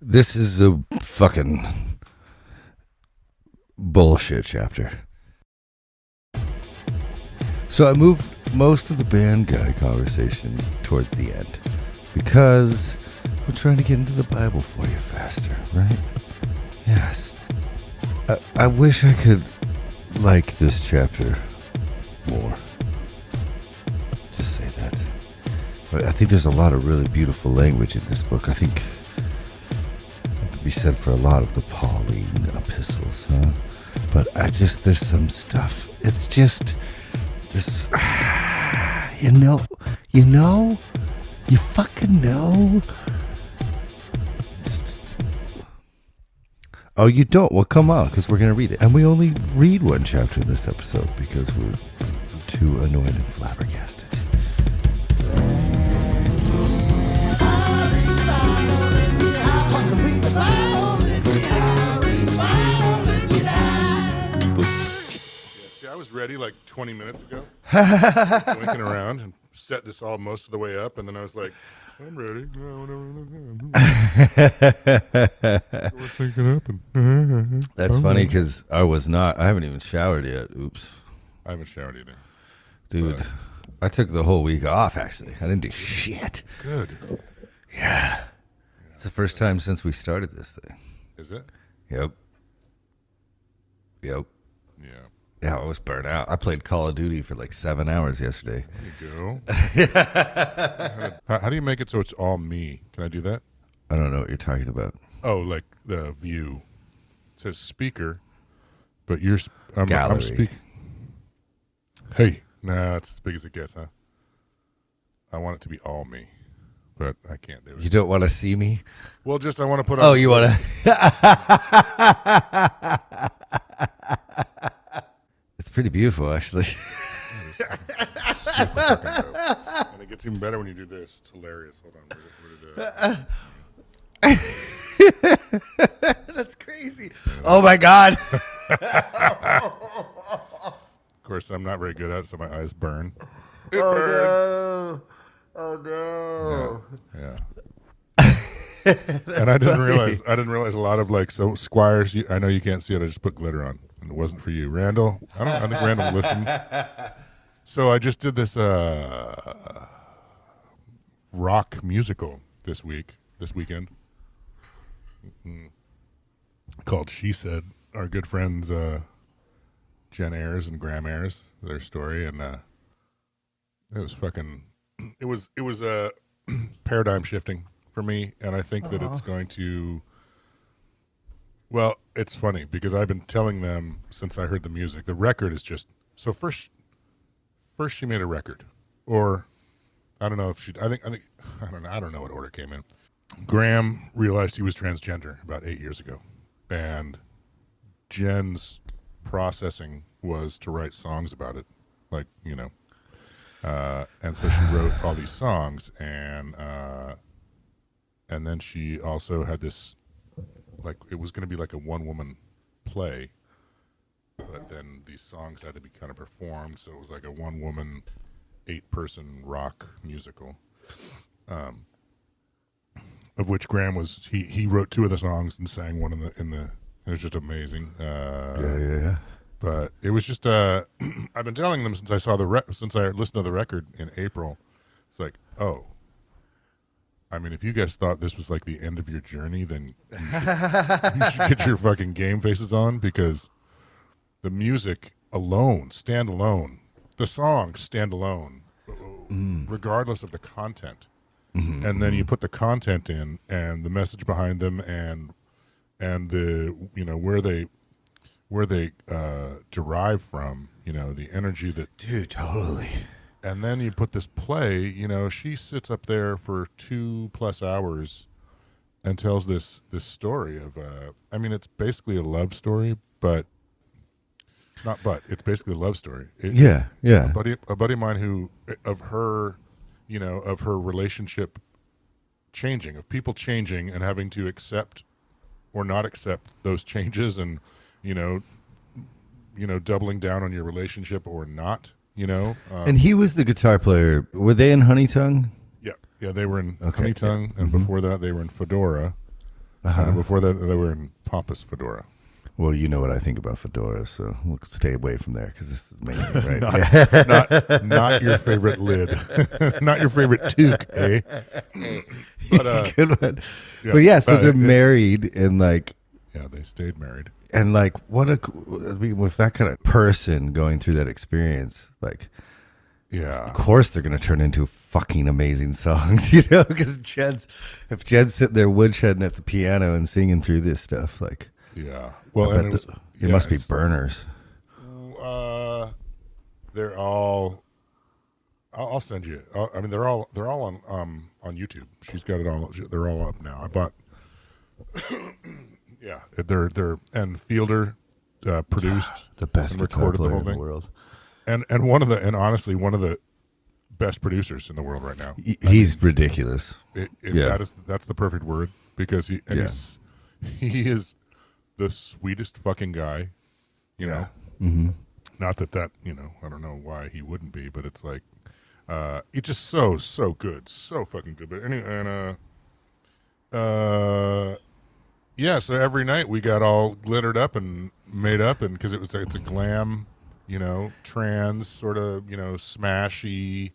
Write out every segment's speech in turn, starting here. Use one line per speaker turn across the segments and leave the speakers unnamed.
This is a fucking bullshit chapter. So I moved most of the band guy conversation towards the end because we're trying to get into the Bible for you faster, right? Yes. I wish I could like this chapter more. Just say that. But I think there's a lot of really beautiful language in this book. I think it could be said for a lot of the Pauline epistles, huh? But there's some stuff. It's just, you fucking know. Oh, you don't? Well, come on, because we're going to read it. And we only read one chapter in this episode because we're too annoyed and flabbergasted.
See, I was ready like 20 minutes ago. Winking around and set this all most of the way up, and then I was like, I'm ready. What's thinking happen?
That's funny because I haven't even showered yet. Oops.
I haven't showered either.
Dude, I took the whole week off, actually. I didn't do shit.
Good.
Yeah. It's the first time since we started this thing.
Is it?
Yep.
Yeah.
Yeah, I was burnt out. I played Call of Duty for like 7 hours yesterday.
There you go. How do you make it so it's all me? Can I do that?
I don't know what you're talking about.
Oh, like the view. It says speaker, but you're...
Gallery.
I'm speaking. Hey. Nah, it's as big as it gets, huh? I want it to be all me, but I can't do it.
You don't want to see me?
Well, I want to put on...
Oh, you want to... It's pretty beautiful, actually.
And it gets even better when you do this. It's hilarious. Hold on.
That's crazy. Oh, my God.
Of course, I'm not very good at it, so my eyes burn.
Oh, no.
Yeah. And I didn't realize a lot of like, so Squires, I know you can't see it. I just put glitter on, and it wasn't for you, Randall. I think Randall listens. So I just did this rock musical this weekend, called "She Said." Our good friends Jen Ayers and Graham Ayers, their story, and it was fucking. It was paradigm shifting for me, and I think that it's going to. Well, it's funny because I've been telling them since I heard the music. The record is just so first she made a record, or I don't know if she. I don't know what order came in. Graham realized he was transgender about 8 years ago, and Jen's processing was to write songs about it, like and so she wrote all these songs, and then she also had this, like, it was going to be like a one-woman play, but then these songs had to be kind of performed, so it was like a one-woman, 8-person rock musical, of which Graham was, he wrote 2 of the songs and sang one in the it was just amazing.
Yeah.
But it was just I've been telling them since I saw since I listened to the record in April. It's like, oh, I mean, if you guys thought this was like the end of your journey, then you should get your fucking game faces on, because the music alone, stand alone, the songs stand alone, regardless of the content. Mm-hmm. And then you put the content in and the message behind them and the where they derive from, the energy that...
Dude, totally.
And then you put this play, she sits up there for 2+ hours and tells this story of, it's basically a love story, it's basically a love story.
Yeah.
A buddy of mine of her relationship changing, of people changing and having to accept or not accept those changes, and doubling down on your relationship or not,
and he was the guitar player. Were they in Honey Tongue?
Yeah, they were in
Okay.
Honey Tongue, and before that they were in Fedora. And then before that, they were in pompous fedora.
Well, you know what I think about fedoras, so we'll stay away from there because this is amazing, right?
not your favorite lid. Not your favorite toque, eh? But,
good one. But yeah, so they're married and like...
Yeah, they stayed married.
And like, with that kind of person going through that experience, like...
Yeah,
of course they're gonna turn into fucking amazing songs, you know. Because if Jed's sitting there woodshedding at the piano and singing through this stuff, like,
yeah. Well, and
it must be burners.
They're all. I'll send you. I mean, they're all on YouTube. She's got it all. They're all up now. I bought. Yeah, they're and Fielder produced
the best
and
guitar
recorded
player
the whole
in
thing.
the world.
And honestly, one of the best producers in the world right now.
He's ridiculous.
That's the perfect word because he is the sweetest fucking guy. You know, not that you know. I don't know why he wouldn't be, but it's like it's just so good, so fucking good. But anyway, yeah. So every night we got all glittered up and made up, and because it's a glam. You know, trans sort of, you know, smashy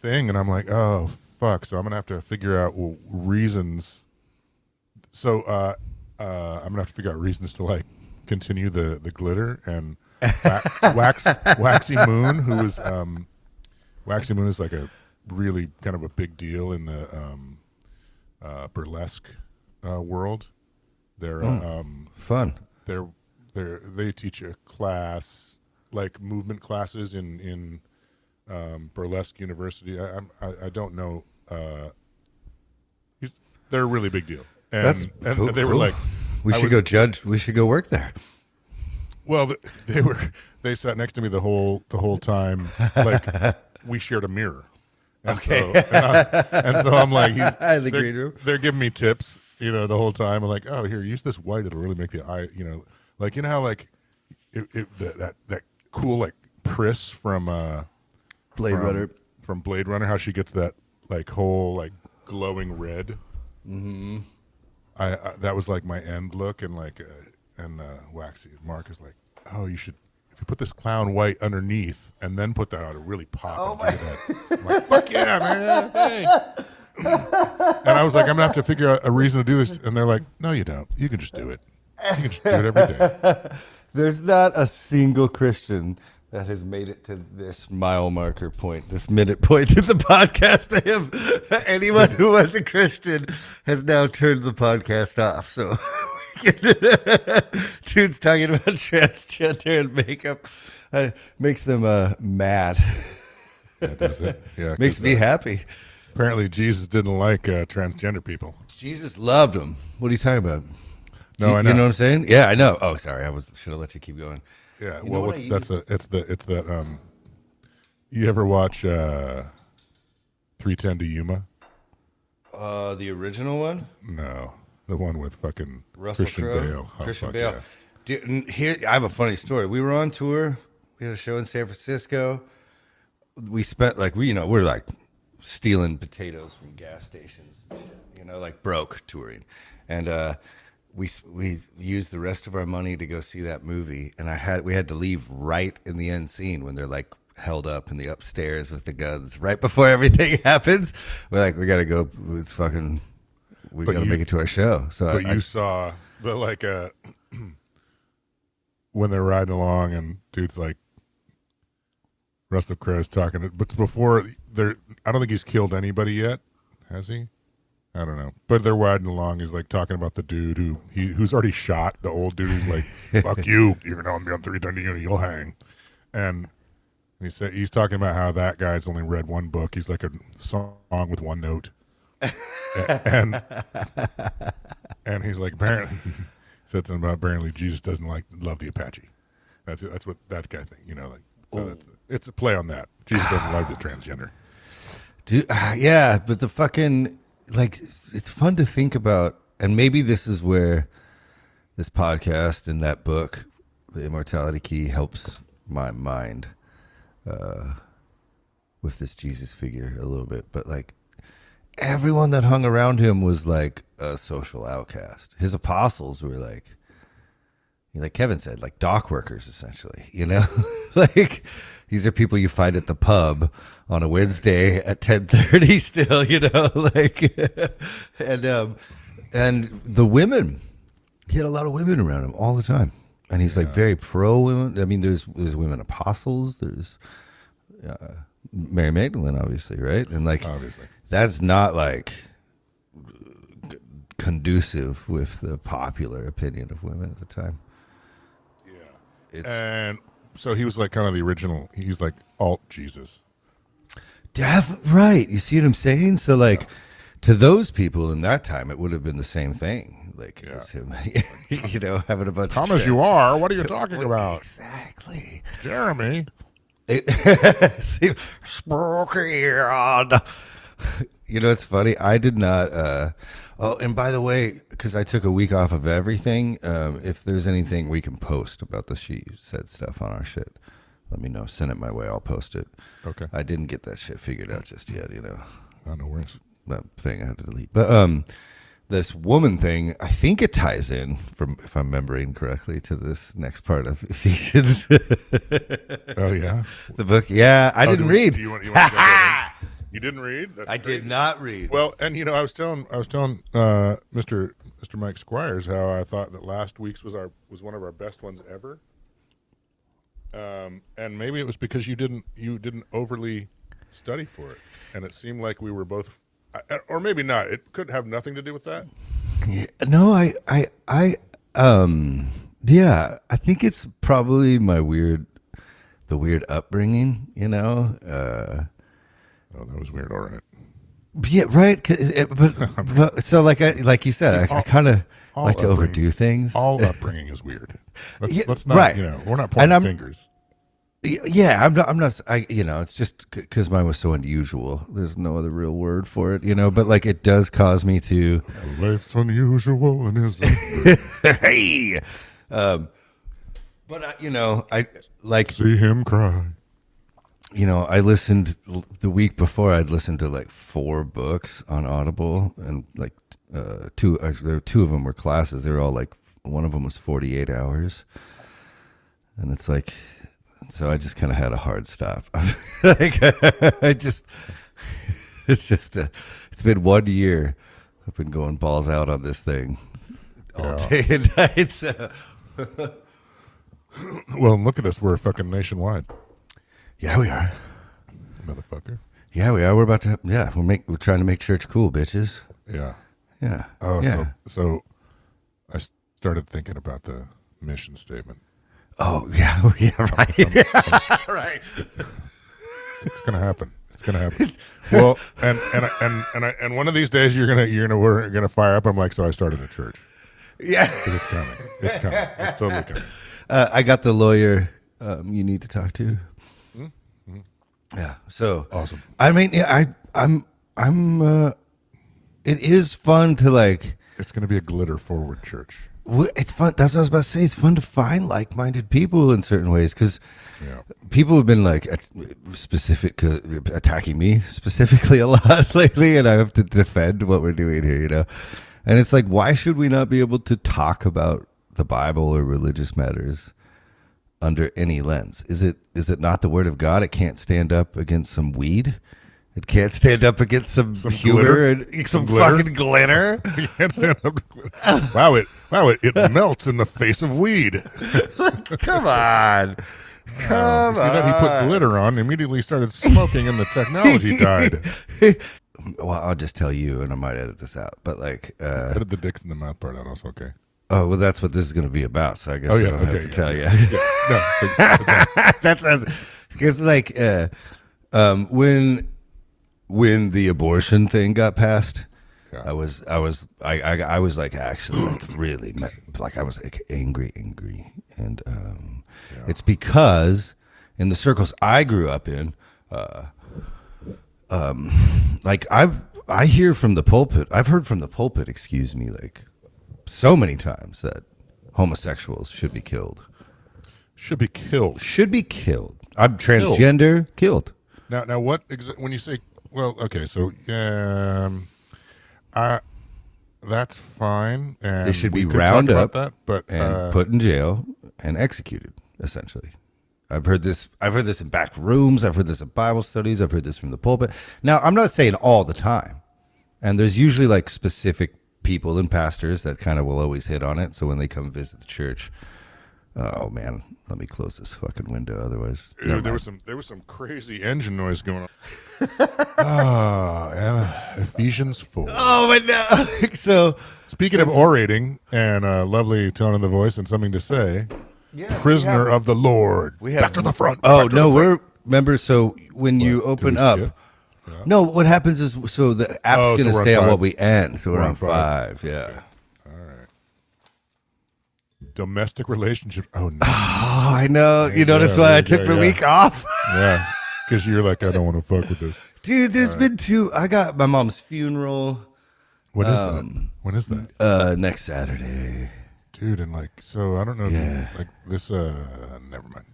thing. And I'm like, oh, fuck. So I'm going to have to figure out reasons. So I'm going to have to figure out reasons to, like, continue the glitter. And Waxy Moon, who is, Waxy Moon is like a really kind of a big deal in the burlesque world. They're
fun.
They teach a class, like movement classes in burlesque university. I don't know. They're a really big deal. And,
That's cool.
And they were like,
we should go judge. We should go work there.
Well, they sat next to me the whole time. Like we shared a mirror. And
okay.
So I'm like,
the green room.
They're giving me tips, you know, the whole time. I'm like, oh, here, use this white. It'll really make the eye, you know. Like, you know how, like, that cool, like, Pris from
Blade Runner.
From Blade Runner, how she gets that, like, whole, like, glowing red.
Mm-hmm.
I that was, like, my end look, and, like, Waxy, Mark is like, oh, if you put this clown white underneath and then put that on, it'll really pop.
Oh,
my. I'm like, fuck yeah, man, thanks. And I was like, I'm going to have to figure out a reason to do this. And they're like, no, you don't. You can just do it. You can just do it every day.
There's not a single Christian that has made it to this mile marker point, this minute point in the podcast. They have anyone who was a Christian has now turned the podcast off. So dude's talking about transgender and makeup makes them mad.
Yeah, does it? Yeah,
makes me happy.
Apparently, Jesus didn't like transgender people.
Jesus loved them. What are you talking about?
No, I know.
You know what I'm saying? Yeah, I know. Oh, sorry. Should have let you keep going.
Yeah. Well, it's that. You ever watch 310 to Yuma?
The original one?
No, the one with fucking
Russell
Christian
Crowe?
Bale. Oh,
Christian
fuck
Bale.
yeah.
Dude, here I have a funny story. We were on tour. We had a show in San Francisco. We spent we're like stealing potatoes from gas stations, and shit, you know, like broke touring, and we used the rest of our money to go see that movie. And we had to leave right in the end scene when they're like held up in the upstairs with the guns right before everything happens. We're like, we gotta go. It's fucking. We gotta make it to our show. So,
but you saw the like when they're riding along and dude's like. Russell Crowe's talking, but before I don't think he's killed anybody yet, has he? I don't know, but they're riding along. He's like talking about the dude who's already shot. The old dude who's like, "Fuck you! You're gonna be on 320. You'll hang." And he's talking about how that guy's only read one book. He's like a song with one note, and he's like, apparently said something about apparently Jesus doesn't love the Apache. That's what that guy think. You know, like so. It's a play on that. Jesus doesn't love the transgender.
Dude, yeah, but the fucking, like, it's fun to think about, and maybe this is where this podcast and that book, The Immortality Key, helps my mind with this Jesus figure a little bit. But, like, everyone that hung around him was like a social outcast. His apostles were like Kevin said, like dock workers, essentially, like these are people you find at the pub on a Wednesday at 10:30 still, like, and the women, he had a lot of women around him all the time. And he's like very pro women. I mean, there's women apostles, there's Mary Magdalene, obviously, right? And like,
obviously,
that's not like conducive with the popular opinion of women at the time.
And so he was like kind of the original. He's like alt Jesus.
Right. You see what I'm saying? So like to those people in that time, it would have been the same thing. Like as him, having a bunch
Come
of
as you are. What are you talking about?
Exactly.
Jeremy.
It's funny. I did not. And by the way, because I took a week off of everything, if there's anything we can post about the She Said stuff on our shit, let me know. Send it my way. I'll post it.
Okay.
I didn't get that shit figured out just yet,
I know where it's
that thing I had to delete. But this woman thing, I think it ties in, from if I'm remembering correctly, to this next part of Ephesians.
Oh yeah,
the book. Yeah, I didn't read.
Do you want to go ahead? You didn't read? That's
I
crazy.
did not read.
Well, and I was telling Mr. Mike Squires how I thought that last week's was one of our best ones ever. And maybe it was because you didn't overly study for it, and it seemed like we were both, or maybe not. It could have nothing to do with that.
Yeah, no, I think it's probably the weird upbringing,
Oh, that was weird. All right.
Yeah, right. But so like you said, I kind of like to overdo things.
All upbringing is weird. Let's not.
Right.
We're not pointing fingers.
Yeah, I'm not. It's just because mine was so unusual. There's no other real word for it, But like, it does cause me to.
Life's unusual and is.
Hey, but I like
see him cry.
I listened the week before. I'd listened to like 4 books on Audible, and like two of them were classes. They were all like, one of them was 48 hours, and it's like, so I just kind of had a hard stop. Like, it's been 1 year. I've been going balls out on this thing all day and night. So.
Well, look at us. We're fucking nationwide.
Yeah, we are.
Motherfucker.
Yeah, we are. We're about to. Yeah, we're trying to make church cool, bitches.
Yeah.
Yeah.
Oh,
yeah.
So I started thinking about the mission statement.
Oh yeah, right. Right.
It's gonna happen. It's gonna happen. Well, and one of these days we're gonna fire up. I'm like, so I started a church.
Yeah,
because it's coming. It's coming. It's totally coming.
I got the lawyer you need to talk to.
Mm-hmm.
Yeah. So
awesome.
I mean, yeah, I'm. It is fun to like.
It's going to be a glitter forward church.
It's fun. That's what I was about to say. It's fun to find like-minded people in certain ways, because people have been like attacking me specifically a lot lately, and I have to defend what we're doing here, And it's like, why should we not be able to talk about the Bible or religious matters under any lens? Is it not the Word of God? It can't stand up against some weed. It can't stand up against some humor
glitter.
And some fucking glitter.
You can't stand up to glitter. Wow, it melts in the face of weed.
Come on. Come on.
See that he put glitter on, immediately started smoking, and the technology died.
Well, I'll just tell you, and I might edit this out, but like...
edit the dicks in the mouth part out also, okay.
Oh, well, that's what this is going to be about, so I guess I don't have to tell you.
No,
that's because like when the abortion thing got passed, I was like actually like really like I was like angry, and it's because in the circles I grew up in, like I hear from the pulpit, I've heard from the pulpit, excuse me, like so many times that homosexuals should be killed.
Should be killed.
Should be killed. I'm transgender. Killed.
Now what? When you say Well, okay, so I that's fine, and
They should
we
be
could
rounded
talk
up
about that, but
and put in jail and executed, essentially. I've heard this in back rooms. I've heard this in Bible studies. I've heard this from the pulpit. Now, I'm not saying all the time. And there's usually like specific people and pastors that kind of will always hit on it. So when they come visit the church, oh man, let me close this fucking window. Otherwise,
there was some crazy engine noise going on. Ephesians 4.
Oh my no. So
speaking of orating and a lovely tone in the voice and something to say, prisoner of the Lord.
We have
back to the front.
Oh no, we're remember. So when you open up, no, what happens is so the app's going to stay on what we end. So we're on 5. Yeah.
All right. Domestic relationship. Oh no.
Oh, I know. You notice why I took the week off?
Yeah. Because you're like, I don't want to fuck with this.
Dude, there's been 2. I got my mom's funeral.
When is that? When is that?
Next Saturday.
Dude, and like, so I don't know if you, like this, never mind.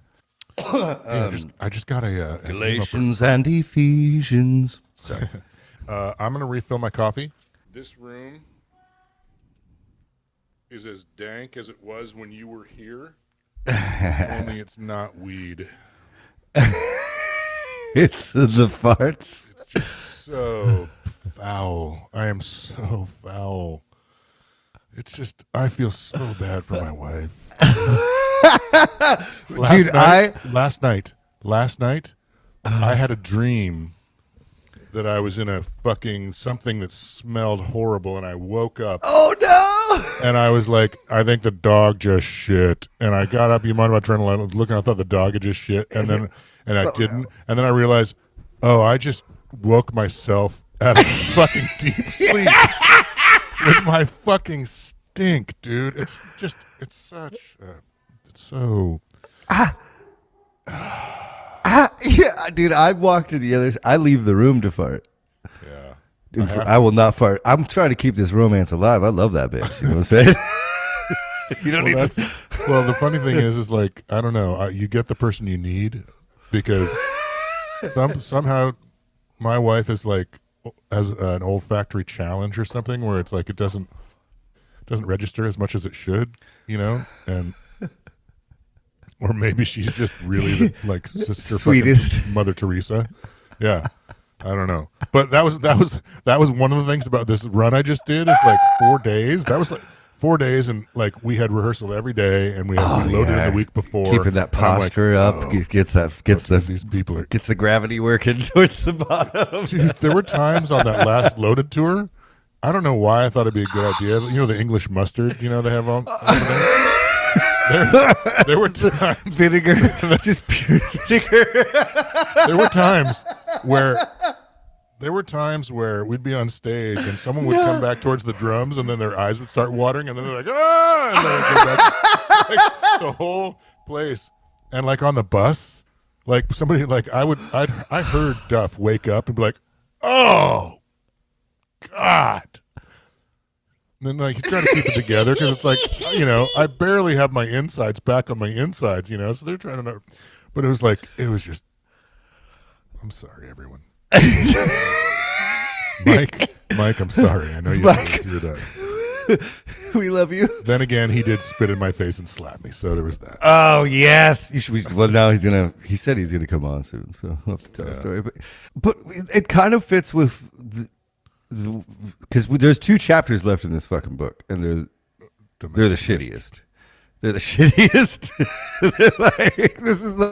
I just got a
Galatians and Ephesians.
Sorry. I'm going to refill my coffee. This room is as dank as it was when you were here, only it's not weed.
It's the farts.
It's just so foul. I am so foul. It's just, I feel so bad for my wife. Last night, I had a dream that I was in a fucking something that smelled horrible, and I woke up.
Oh no!
And I was like, I think the dog just shit. And I got up. You mind about adrenaline? I was looking. I thought the dog had just shit, and I didn't. No. And then I realized, oh, I just woke myself out of fucking deep sleep with my fucking stink, dude. It's so.
Yeah, dude. I walk to the other. I leave the room to fart.
Yeah,
dude, I will not fart. I'm trying to keep this romance alive. I love that bitch. You know what I'm saying? You don't need to.
Well, the funny thing is like I don't know. You get the person you need because somehow my wife is like has an olfactory challenge or something where it's like it doesn't register as much as it should, you know, and. Or maybe she's just really like sister
sweetest
Mother Teresa. Yeah. I don't know. But that was one of the things about this run I just did is like 4 days. That was like 4 days and like we had rehearsal every day and we loaded in the week before.
Keeping that posture up gets the gravity working towards the bottom.
Dude, there were times on that last loaded tour. I don't know why I thought it'd be a good idea. You know the English mustard, you know they have on there were times
vinegar, just pure vinegar.
There were times where we'd be on stage and someone would come back towards the drums and then their eyes would start watering and then they're like, ah, and then go back, like, the whole place. And like on the bus, like somebody like I heard Duff wake up and be like, oh God. And then like he's trying to keep it together because it's like, you know, I barely have my insides back on my insides, you know, so they're trying to know. But it was just, I'm sorry, everyone. Mike, I'm sorry. I know you're done.
We love you.
Then again, he did spit in my face and slap me, so there was that.
Oh, yes. Well, now he said he's going to come on soon, so I'll have to tell a story. But it kind of fits with because there's 2 chapters left in this fucking book, and they're the shittiest. They're the shittiest. They're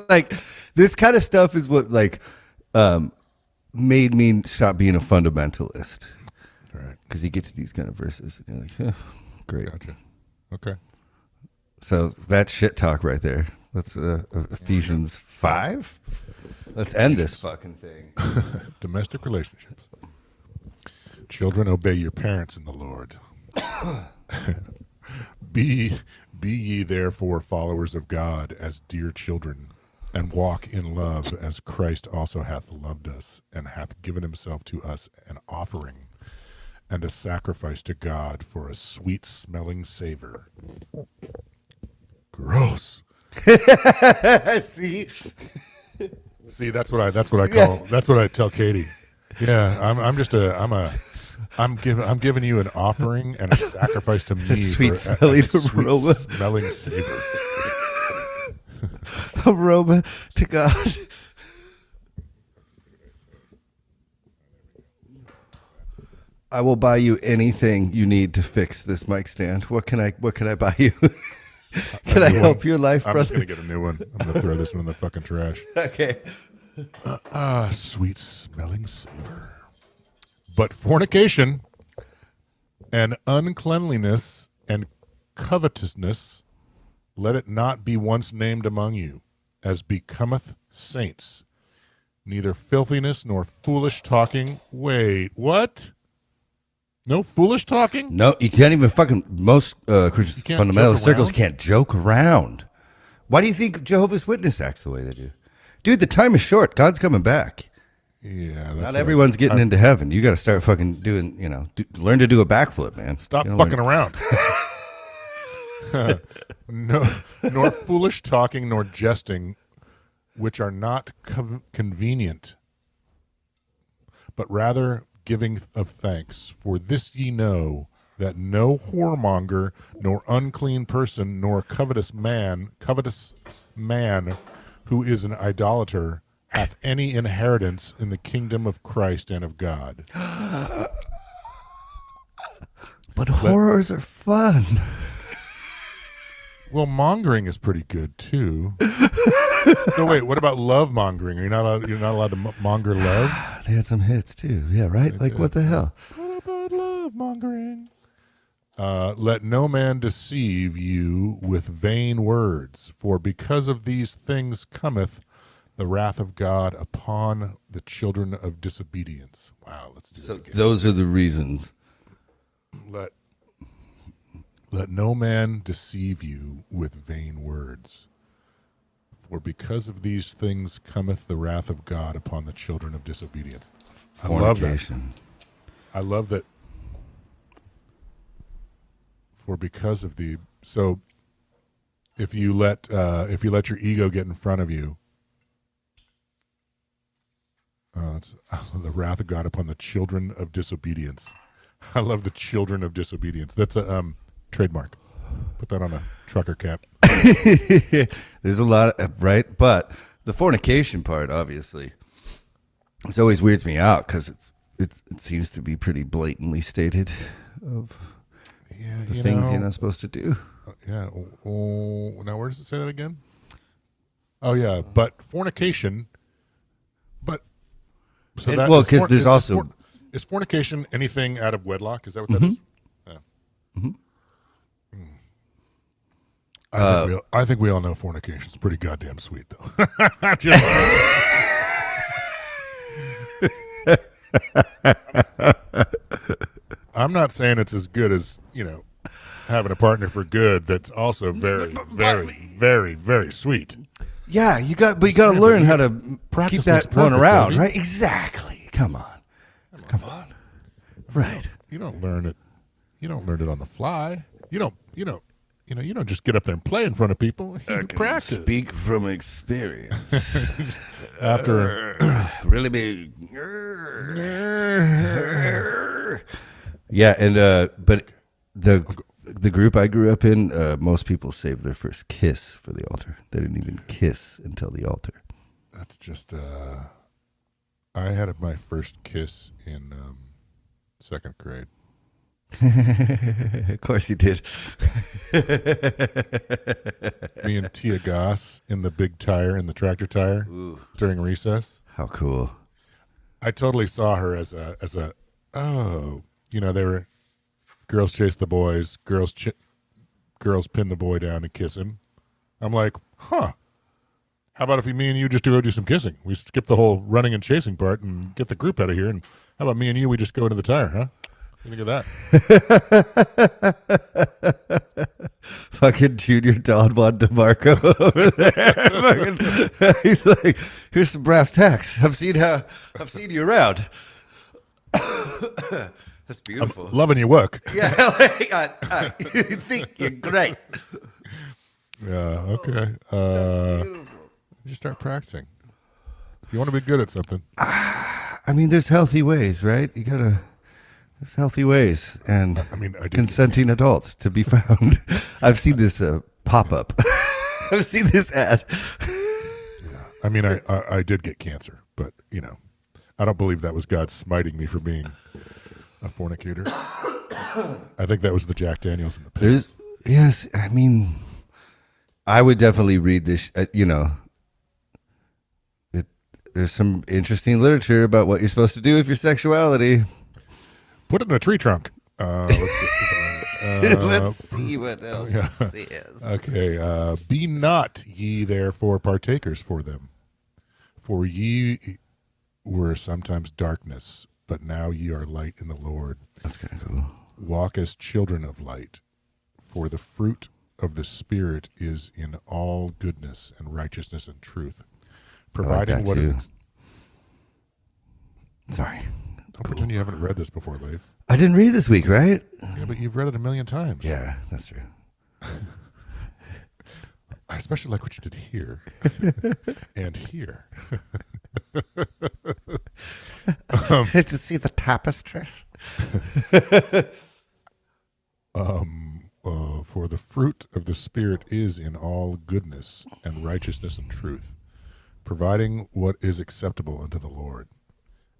like, this kind of stuff is what like made me stop being a fundamentalist.
Right.
Because you get to these kind of verses, and you're like, oh, great.
Gotcha. Okay.
So that shit talk right there. That's Ephesians 5. Let's end this fucking thing.
Domestic relationships. Children, obey your parents in the Lord. Be ye therefore followers of God as dear children, and walk in love as Christ also hath loved us, and hath given himself to us an offering and a sacrifice to God for a sweet-smelling savor. Gross.
See,
that's what I tell Katie. Yeah, I'm giving you an offering and a sacrifice to me
A sweet
for
smelling
sweet
aroma.
smelling savor.
Aroma to God. I will buy you anything you need to fix this mic stand. What can I buy you? Can I help your life,
I'm
brother?
just gonna get a new one. I'm gonna throw this one in the fucking trash.
Okay.
Sweet smelling savor. But fornication and uncleanliness and covetousness, let it not be once named among you, as becometh saints. Neither filthiness nor foolish talking. Wait, what? No foolish talking?
No, you can't even fucking, most Christian
can't
fundamentalist
joke
circles
around?
can't joke around. Why do you think Jehovah's Witness acts the way they do? Dude, the time is short. God's coming back.
Yeah, that's
Not
right.
everyone's getting into heaven. You got to start fucking doing, learn to do a backflip, man.
Stop
You know,
fucking around. No, nor foolish talking, nor jesting, which are not convenient, but rather giving of thanks. For this ye know, that no whoremonger, nor unclean person, nor covetous man, who is an idolater, hath any inheritance in the kingdom of Christ and of God.
But horrors are fun.
Well, mongering is pretty good too. No, wait. What about love mongering? You're not allowed to monger love.
They had some hits too. Yeah, right? Like, what the hell?
What about love mongering? Let no man deceive you with vain words, for because of these things cometh the wrath of God upon the children of disobedience. Wow, let's do that again.
Those are the reasons.
Let no man deceive you with vain words. For because of these things cometh the wrath of God upon the children of disobedience. I love that. I love that. For because of the, so if you let your ego get in front of you, it's the wrath of God upon the children of disobedience. I love the children of disobedience. That's a trademark. Put that on a trucker cap.
There's a lot of, right? But the fornication part, obviously, it always weirds me out because it seems to be pretty blatantly stated of the things you're not supposed to do.
Yeah. Now where does it say that again? Oh yeah, but fornication. But so that
because there's also
is fornication anything out of wedlock? Is that what that is? Yeah.
Mm-hmm.
I think we all know fornication's pretty goddamn sweet, though. I'm not saying it's as good as, having a partner for good that's also very, very, very, very sweet.
Yeah, you got to learn how to keep that one around,
baby.
right? Exactly. Come on. Right.
You don't learn it. You don't learn it on the fly. You don't just get up there and play in front of people. You practice.
Speak from experience.
After
really big. Yeah, and but the group I grew up in, most people saved their first kiss for the altar. They didn't even kiss until the altar.
That's just. I had my first kiss in second grade.
Of course you did.
Me and Tia Goss in the big tire, in the tractor tire. Ooh. During recess.
How cool.
I totally saw her as a they were girls chase the boys, girls pin the boy down and kiss him. I'm like, how about if me and you just go do some kissing? We skip the whole running and chasing part and get the group out of here, and how about me and you, we just go into the tire, huh? What do you think of that?
Fucking Junior Don Juan DeMarco over there. He's like, here's some brass tacks. I've seen you around. That's beautiful.
I'm loving your work.
Yeah, I think you're great.
Yeah, okay.
That's beautiful.
You start practicing. If you want to be good at something.
I mean, there's healthy ways, right? There's healthy ways and
I mean, I did
consenting
get
adults to be found. I've seen this pop up. I've seen this ad.
yeah. I mean, I did get cancer, but I don't believe that was God smiting me for being a fornicator. I think that was the Jack Daniels and the pills.
Yes, I mean, I would definitely read this. There's some interesting literature about what you're supposed to do with your sexuality.
Put it in a tree trunk.
Let's see what else it is.
Okay. Be not ye therefore partakers for them. For ye were sometimes darkness, but now ye are light in the Lord.
That's kind of cool.
Walk as children of light, for the fruit of the Spirit is in all goodness and righteousness and truth. Providing what is...
Sorry.
Don't pretend you haven't read this before, Leif.
I didn't read this week, right?
Yeah, but you've read it a million times.
Yeah, that's true.
I especially like what you did here and here.
Did you see the tapestries?
For the fruit of the Spirit is in all goodness and righteousness and truth, providing what is acceptable unto the Lord,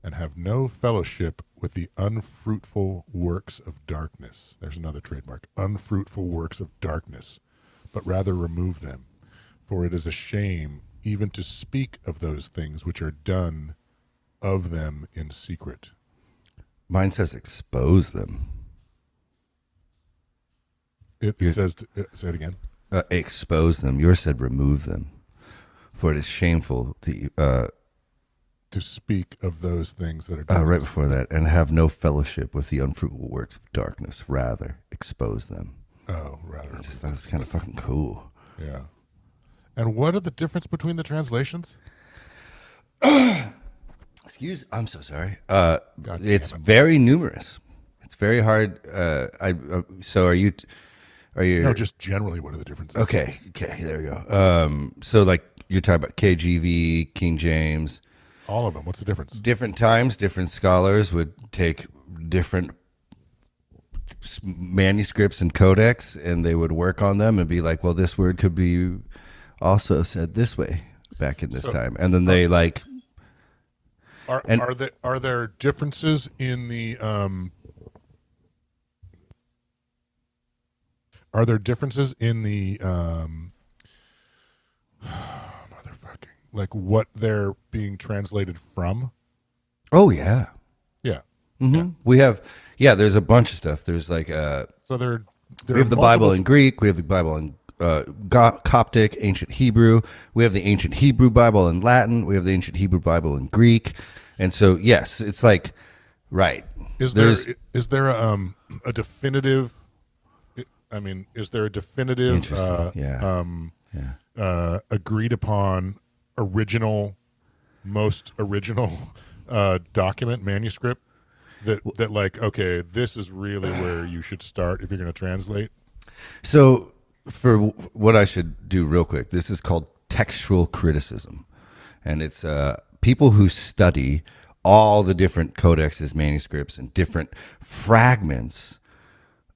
and have no fellowship with the unfruitful works of darkness. There's another trademark. Unfruitful works of darkness, but rather remove them. For it is a shame even to speak of those things which are done of them in secret.
Mine says expose them.
It says, say it again.
Expose them. Yours said remove them. For it is shameful
to speak of those things that are done.
Right before that, and have no fellowship with the unfruitful works of darkness. Rather, expose them.
Oh, rather.
I just thought it's kind of fucking cool.
Yeah. And what are the difference between the translations?
I'm so sorry. It's very numerous. It's very hard. So are you?
No, just generally, what are the differences?
Okay, there we go. So like you're talking about KJV, King James.
All of them. What's the difference?
Different times, different scholars would take different manuscripts and codex, and they would work on them and be like, well, this word could be also said this way back in this time. And then they like...
Are there differences in the... Are there differences in the... like what they're being translated from?
Oh, yeah.
Yeah.
Mm-hmm. Yeah. We have, there's a bunch of stuff. There's like,
so
we have the Bible in Greek. We have the Bible in Coptic, ancient Hebrew. We have the ancient Hebrew Bible in Latin. We have the ancient Hebrew Bible in Greek. And so, yes, it's like, right.
Is there a definitive, I mean, is there a definitive, agreed upon most original document, manuscript that like, okay, this is really where you should start if you're going to translate?
So for what I should do real quick, this is called textual criticism. And it's people who study all the different codexes, manuscripts, and different fragments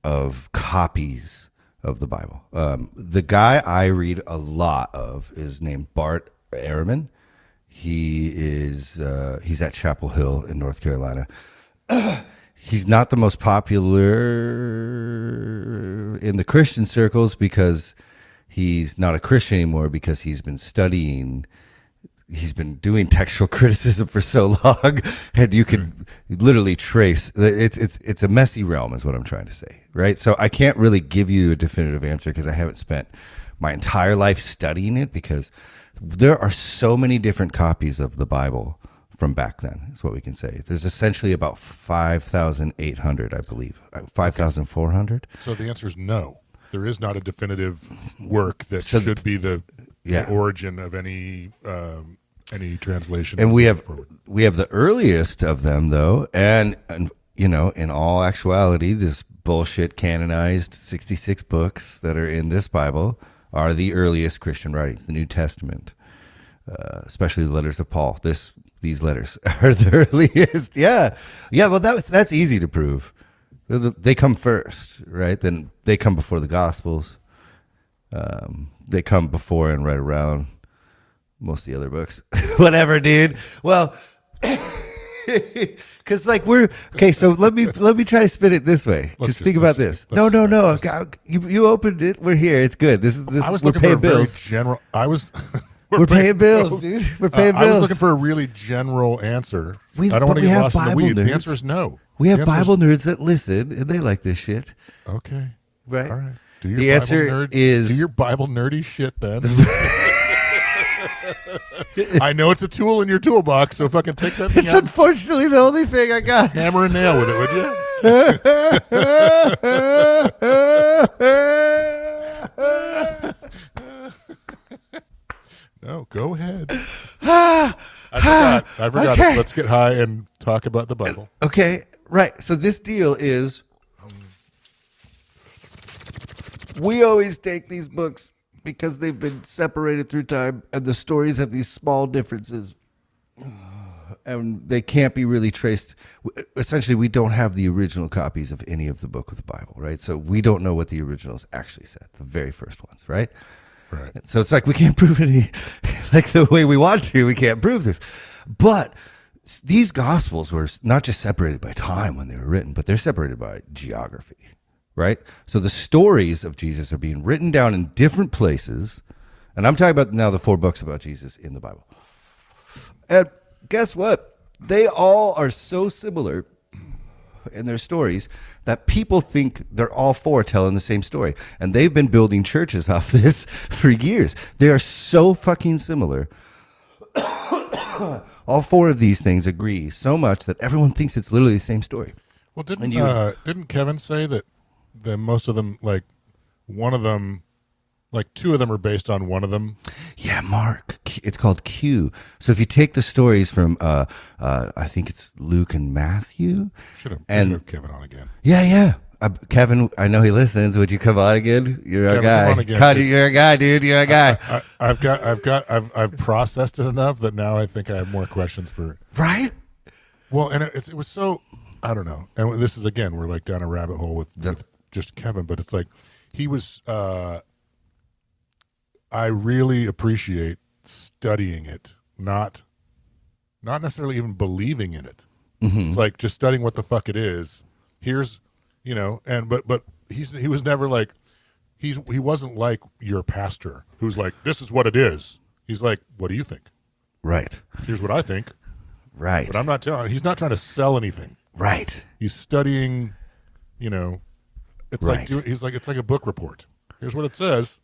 of copies of the Bible. The guy I read a lot of is named Bart Ehrman. He's at Chapel Hill in North Carolina. He's not the most popular in the Christian circles because he's not a Christian anymore, because he's been doing textual criticism for so long, and you could literally trace it's a messy realm is what I'm trying to say, right? So I can't really give you a definitive answer because I haven't spent my entire life studying it, because there are so many different copies of the Bible from back then, is what we can say. There's essentially about 5,800, I believe. 5,400?
So the answer is no. There is not a definitive work that should be the origin of any translation.
And we have the earliest of them, though, and you know, in all actuality, this bullshit canonized 66 books that are in this Bible are the earliest Christian writings, the New Testament, especially the letters of Paul. These these letters are the earliest. Yeah. Well, that's easy to prove. They come first, right? Then they come before the Gospels. They come before and right around most of the other books. Whatever, dude. Well, because we're okay. So let me try to spin it this way. Because think about this. No. You opened it. We're here. It's good. This.
I was
we're
looking
paying
for a
bills.
very general.
We're paying bills, dude. We're paying bills.
I was looking for a really general answer. I don't want to get lost in the weeds. The answer is no.
We have Bible nerds that listen, and they like this shit.
Okay.
Right.
All right.
The answer is...
Do your Bible nerdy shit, then. I know it's a tool in your toolbox, so if I can take that thing
It's unfortunately the only thing I got.
Hammer and nail with it, would you? No, go ahead. I forgot. Okay. Let's get high and talk about the Bible.
Okay, right. So this deal is... We always take these books because they've been separated through time, and the stories have these small differences, and they can't be really traced. Essentially, we don't have the original copies of any of the book of the Bible, right? So we don't know what the originals actually said, the very first ones, right?
Right.
So it's like we can't prove any, like the way we want to, we can't prove this. But these Gospels were not just separated by time when they were written, but they're separated by geography. Right? So the stories of Jesus are being written down in different places. And I'm talking about now the 4 books about Jesus in the Bible. And guess what? They all are so similar in their stories that people think they're all 4 telling the same story. And they've been building churches off this for years. They are so fucking similar. All 4 of these things agree so much that everyone thinks it's literally the same story.
Well, didn't Kevin say that most of them, like one of them, like 2 of them are based on one of them?
Yeah, Mark. It's called Q. So if you take the stories from, I think it's Luke and Matthew.
Should have Kevin on again.
Yeah. Kevin, I know he listens. Would you come on again? You're
Kevin,
a guy.
come on again,
You're a guy, dude. You're a guy.
I've processed it enough that now I think I have more questions for.
Right.
Well, and it was so, I don't know. And this is, again, we're like down a rabbit hole with just Kevin, but it's like he was I really appreciate studying it, not necessarily even believing in it. Mm-hmm. It's like just studying what the fuck it is. Here's, and but he was never like he wasn't like your pastor who's like, this is what it is. He's like, what do you think?
Right.
Here's what I think.
Right.
But I'm not telling. He's not trying to sell anything.
Right.
He's studying, it's
right.
He's like, it's like a book report. Here's what it says.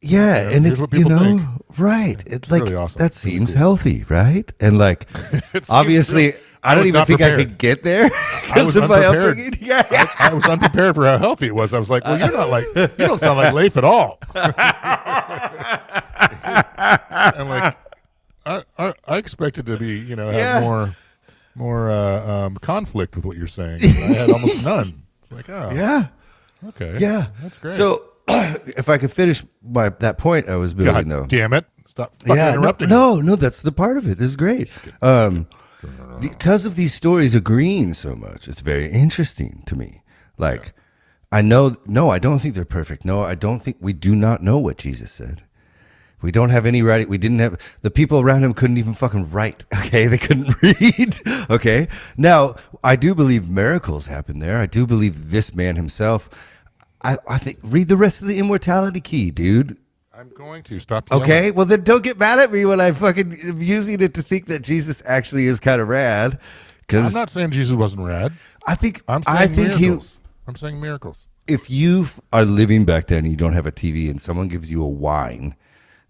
Yeah, and
here's
it's,
what people think.
Right. It's like,
really awesome.
that seems healthy, right? And like, obviously,
real.
I don't even think I could get there because of my upbringing. Yeah.
I was unprepared for how healthy it was. I was like, well, you don't sound like Leif at all. And like, I expected to be, have more conflict with what you're saying. I had almost none. It's like, oh,
yeah,
okay,
yeah,
that's great.
So, if I could finish that point I was building, though,
damn it, stop fucking interrupting.
No, that's the part of it. This is great. Because of these stories agreeing so much, it's very interesting to me. Like, I don't think they're perfect. No, I don't think we do not know what Jesus said. We don't have any writing. We didn't have, the people around him couldn't even fucking write. Okay. They couldn't read. Okay. Now, I do believe miracles happened there. I do believe this man himself. I think, read the rest of the Immortality Key, dude.
I'm going to stop yelling.
Okay. Well, then don't get mad at me when I fucking am using it to think that Jesus actually is kind of rad.
I'm not saying Jesus wasn't rad.
I'm saying
miracles. I'm saying miracles.
If you are living back then and you don't have a TV and someone gives you a wine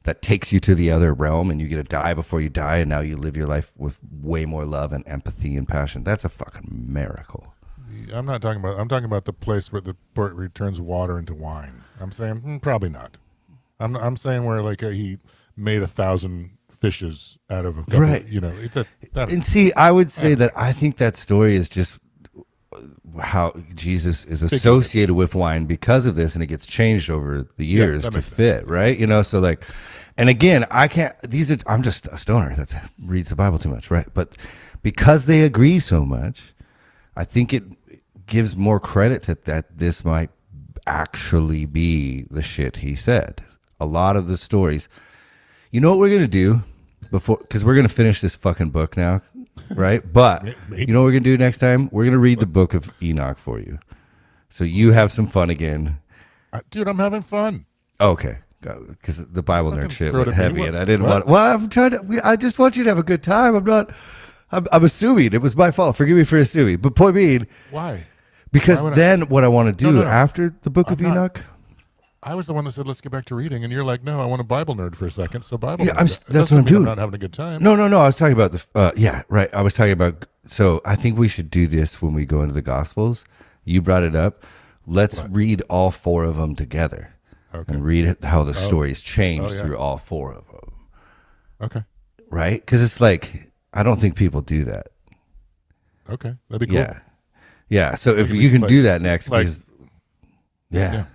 that takes you to the other realm and you get to die before you die, and now you live your life with way more love and empathy and passion, that's a fucking miracle.
I'm talking about the place where the where turns water into wine. I'm saying probably not. I'm saying where like he made 1,000 fishes out of a couple,
right.
And
see, I would say that I think that story is just how Jesus is associated with wine because of this, and it gets changed over the years to fit, right? So like, And again, I can't. I'm just a stoner that reads the Bible too much, right? But because they agree so much, I think it gives more credit to that. This might actually be the shit he said. A lot of the stories. You know what we're gonna do before? Because we're gonna finish this fucking book now, right? But you know what we're gonna do next time? We're gonna read the book of Enoch for you, so you have some fun again.
Dude, I'm having fun.
Okay. Because the Bible nerd shit went heavy, and I didn't
what?
want. Well, I'm trying to. I just want you to have a good time. I'm not. I'm assuming it was my fault. Forgive me for assuming. But point being,
why?
Because
Why
then what I want to do
No.
after the Book of Enoch.
I was the one that said let's get back to reading, and you're like, no, I want a Bible nerd for a second. So Bible.
Yeah,
nerd.
that's what I'm doing.
I'm not having a good time.
No. I was talking about the. Yeah, right. I was talking about. So I think we should do this when we go into the Gospels. You brought it up. Let's read all 4 of them together.
Okay.
And read how the stories changed through all 4 of them.
Okay.
Right? Because it's like, I don't think people do that.
Okay. That'd be cool.
Yeah. Yeah. So if you can do that next, because, yeah.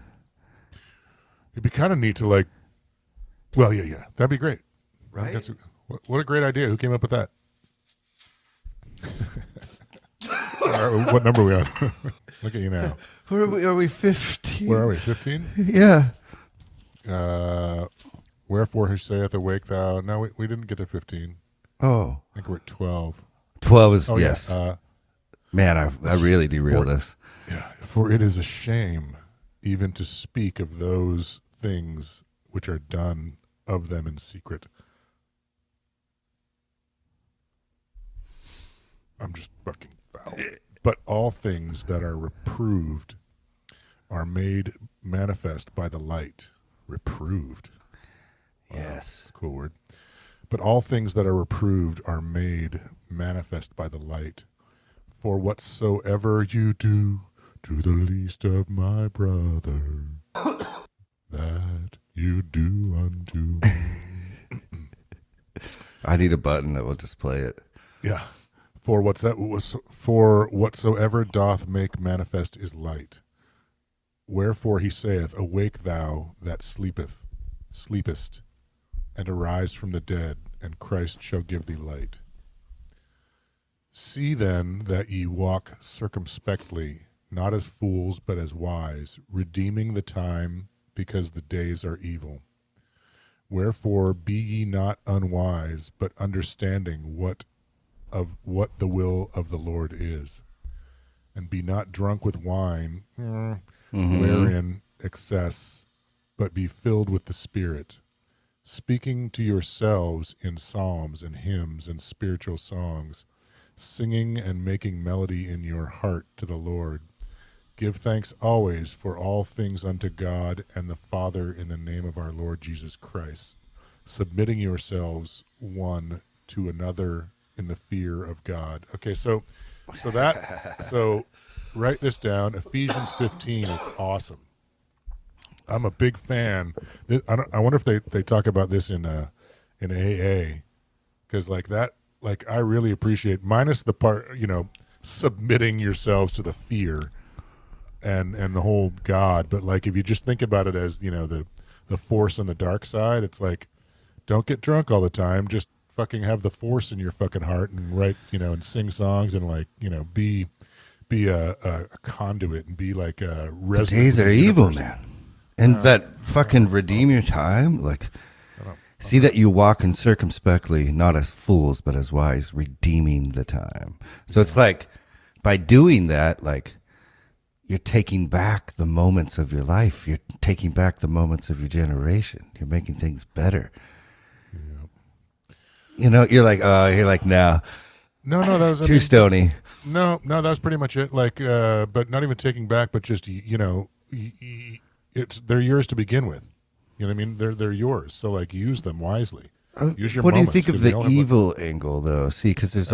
It'd be kind of neat to yeah. That'd be great.
Right?
What a great idea. Who came up with that? What number are we on? Look at you now.
Where are we? Are we 15?
Where are we? 15?
Yeah.
Wherefore he saith, awake thou. No, we didn't get to 15.
Oh.
I think we're at 12.
12 is,
yes.
Yeah. Man, I really derailed us.
Yeah. For it is a shame even to speak of those things which are done of them in secret. I'm just fucking foul. But all things that are reproved are made manifest by the light. Reproved.
Yes.
That's a cool word. But all things that are reproved are made manifest by the light. For whatsoever you do to the least of my brother, that you do unto me.
I need a button that will just play it.
Yeah. For whatsoever doth make manifest is light. Wherefore he saith, awake thou that sleepest, and arise from the dead, and Christ shall give thee light. See then that ye walk circumspectly, not as fools, but as wise, redeeming the time, because the days are evil. Wherefore be ye not unwise, but understanding what the will of the Lord is. And be not drunk with wine, wherein excess, but be filled with the Spirit, speaking to yourselves in psalms and hymns and spiritual songs, singing and making melody in your heart to the Lord. Give thanks always for all things unto God and the Father in the name of our Lord Jesus Christ, submitting yourselves one to another in the fear of God. Okay, so write this down. Ephesians 15 is awesome. I'm a big fan. I wonder if they talk about this in AA, because I really appreciate, minus the part, submitting yourselves to the fear and the whole God, but like if you just think about it as the force and the dark side, it's like, don't get drunk all the time, just fucking have the force in your fucking heart and write, and sing songs and be a conduit and be like a resonant. The
days are evil, man. And that fucking redeem your time, see that you walk in circumspectly, not as fools, but as wise, redeeming the time. So it's like, by doing that, you're taking back the moments of your life. You're taking back the moments of your generation. You're making things better. Yeah. You're like, no.
No, that was
too stony.
No, that was pretty much it. But not even taking back, but just they're yours to begin with. You know what I mean? They're yours. So use them wisely. Use your
what do you
moments,
think of the evil angle though? See, because there's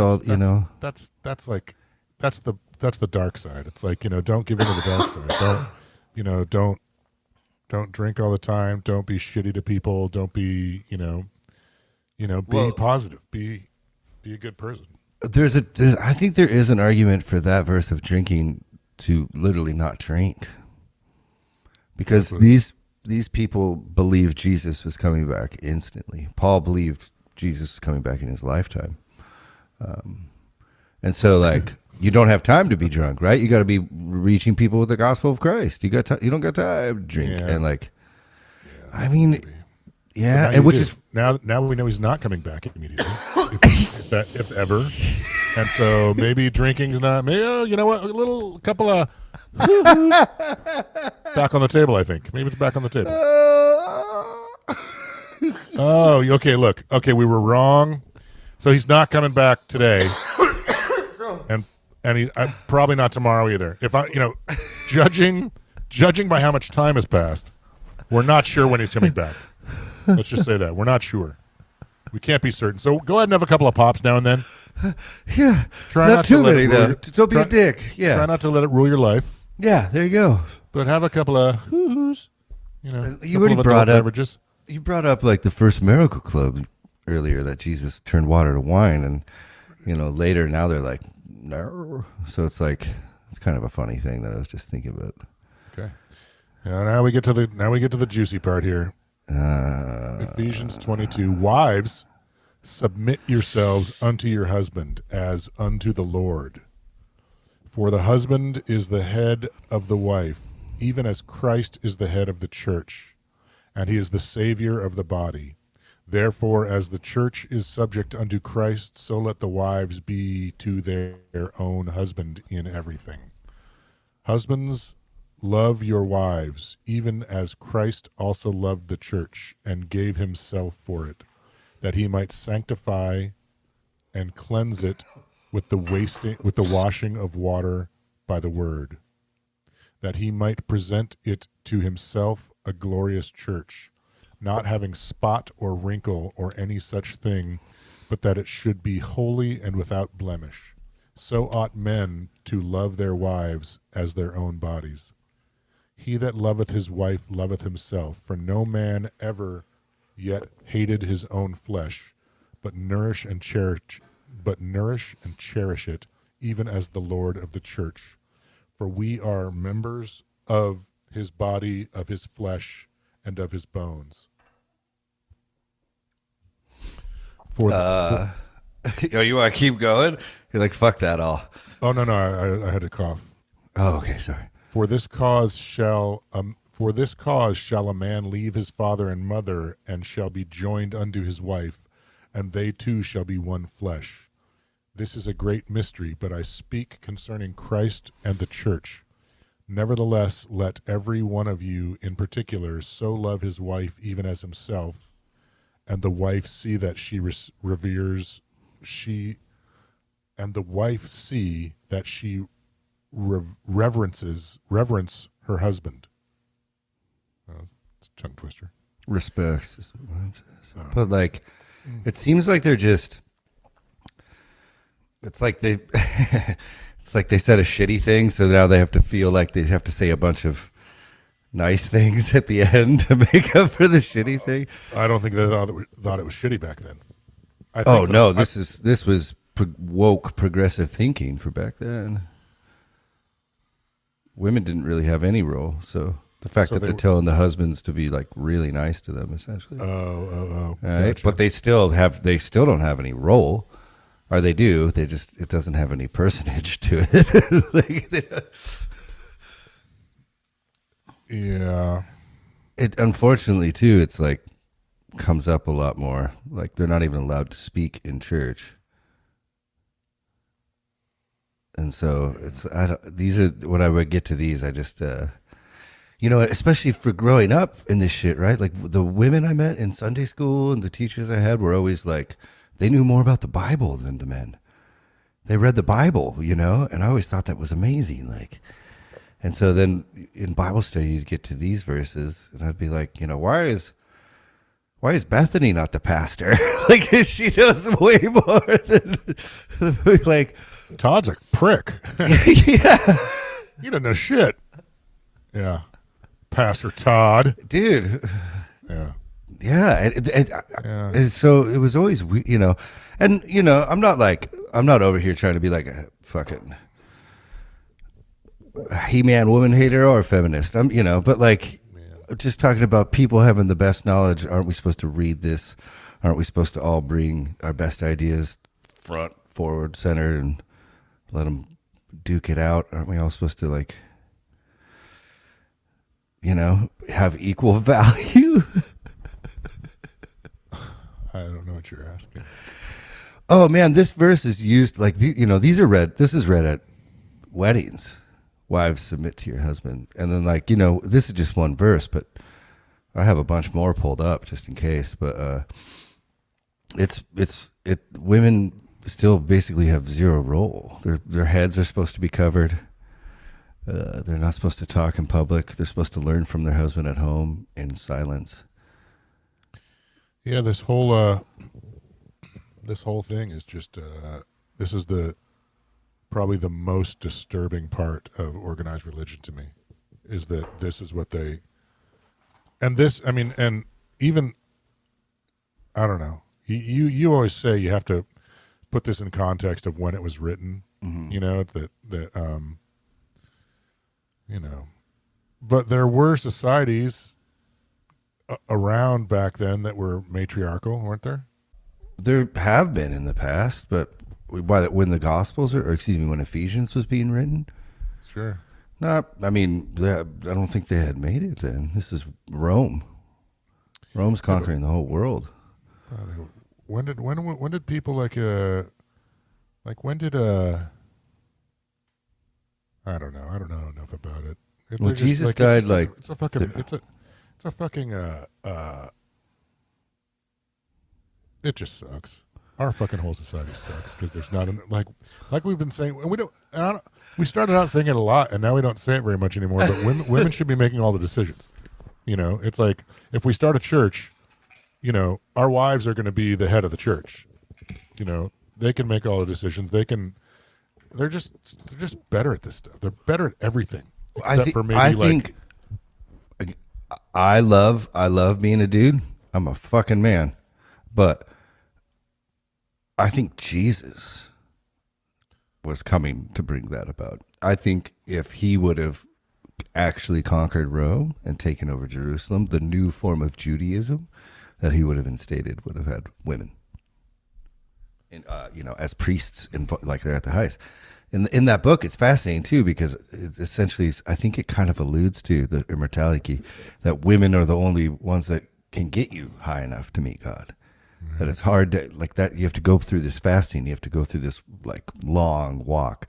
that's the dark side. It's like, don't give in to the dark side. Don't drink all the time. Don't be shitty to people. Don't be, be positive. Be a good person.
I think there is an argument for that verse of drinking to literally not drink. Because these these people believed Jesus was coming back instantly. Paul believed Jesus was coming back in his lifetime. And so, like, you don't have time to be drunk, right? You got to be reaching people with the gospel of Christ. You don't got time to drink. And, like, I mean,
maybe.
yeah.
So
and which is
now we know he's not coming back immediately, if ever. And so maybe drinking's not, maybe, you know what, a couple of back on the table, I think. Maybe it's back on the table. Oh, okay, look. Okay, we were wrong. So he's not coming back today. And he probably not tomorrow either. If judging by how much time has passed, we're not sure when he's coming back. Let's just say that. We're not sure. We can't be certain. So go ahead and have a couple of pops now and then.
Yeah.
Try
not too many, though. Don't be a dick. Yeah.
Try not to let it rule your life.
Yeah, there you go.
But have a couple of hoo-hoos.
You already brought up
beverages.
You brought up like the first Miracle Club earlier, that Jesus turned water to wine, and later now they're like, no. So it's like, it's kind of a funny thing that I was just thinking about.
Okay. Now we get to the juicy part here. Ephesians 22. Wives, submit yourselves unto your husband as unto the Lord. For the husband is the head of the wife, even as Christ is the head of the church, and he is the Savior of the body. Therefore, as the church is subject unto Christ, so let the wives be to their own husband in everything. Husbands, love your wives, even as Christ also loved the church and gave himself for it, that he might sanctify and cleanse it with the washing of water by the word, that he might present it to himself a glorious church, not having spot or wrinkle or any such thing, but that it should be holy and without blemish. So ought men to love their wives as their own bodies. He that loveth his wife loveth himself, for no man ever yet hated his own flesh, but nourish and cherish it, even as the Lord of the church. For we are members of his body, of his flesh, and of his bones.
Oh, you want to keep going? You're like, fuck that all.
Oh, no, I had to cough.
Oh, okay, sorry.
For this cause shall a man leave his father and mother, and shall be joined unto his wife, and they two shall be one flesh. This is a great mystery, but I speak concerning Christ and the church. Nevertheless, let every one of you in particular so love his wife even as himself, and the wife see that she reverence her husband. It's a tongue twister.
Respect is what it says. But like, it seems like they're just. It's like they, it's like they said a shitty thing, so now they have to feel like they have to say a bunch of nice things at the end to make up for the shitty thing.
I don't think they thought it was shitty back then.
This was woke progressive thinking for back then. Women didn't really have any role, so the fact that they're telling the husbands to be like really nice to them, essentially.
Oh,
right.
Gotcha.
But they still don't have any role, or they do. It doesn't have any personage to it.
Yeah.
It unfortunately too. It's like comes up a lot more. Like they're not even allowed to speak in church. And so these are when I would get to these, I just, especially for growing up in this shit, right? Like the women I met in Sunday school and the teachers I had were always like, they knew more about the Bible than the men. They read the Bible, and I always thought that was amazing. Like, and so then in Bible study, you'd get to these verses and I'd be like, why is Bethany not the pastor? Like, she knows way more than like.
Todd's a prick.
Yeah.
You don't know shit. Yeah. Pastor Todd.
Dude.
Yeah.
Yeah. So it was always, and, I'm not over here trying to be like a fucking He-Man woman hater or feminist. But like, just talking about people having the best knowledge. Aren't we supposed to read this? Aren't we supposed to all bring our best ideas front, forward, center, and let them duke it out? Aren't we all supposed to, like, have equal value?
I don't know what you're asking.
Oh man, this verse is used like these are read. This is read at weddings. Wives, submit to your husband, and then this is just one verse, but I have a bunch more pulled up just in case. But women still basically have zero role. Their heads are supposed to be covered. They're not supposed to talk in public. They're supposed to learn from their husband at home in silence.
Yeah, this whole thing is just this is probably the most disturbing part of organized religion to me, is that this is what they, and even, I don't know. You always say you have to put this in context of when it was written. Mm-hmm. But there were societies around back then that were matriarchal, weren't there?
There have been in the past, but when the Gospels when Ephesians was being written,
sure. I
don't think they had made it then. This is Rome. Rome's conquering the whole world.
When did people when did I don't know enough about it.
Well, Jesus died
it's a fucking it just sucks. Our fucking whole society sucks because there's not like we've been saying, and we started out saying it a lot, and now we don't say it very much anymore. But women should be making all the decisions. It's like if we start a church, our wives are going to be the head of the church. They can make all the decisions. They're just better at this stuff. They're better at everything. Except for maybe
I love being a dude. I'm a fucking man, but I think Jesus was coming to bring that about. I think if he would have actually conquered Rome and taken over Jerusalem, the new form of Judaism that he would have instated would have had women, as priests, like they're at the highest. In that book, it's fascinating too, because it's essentially, I think it kind of alludes to the immortality, that women are the only ones that can get you high enough to meet God. Mm-hmm. That it's hard to, like that, you have to go through this fasting, you have to go through this long walk,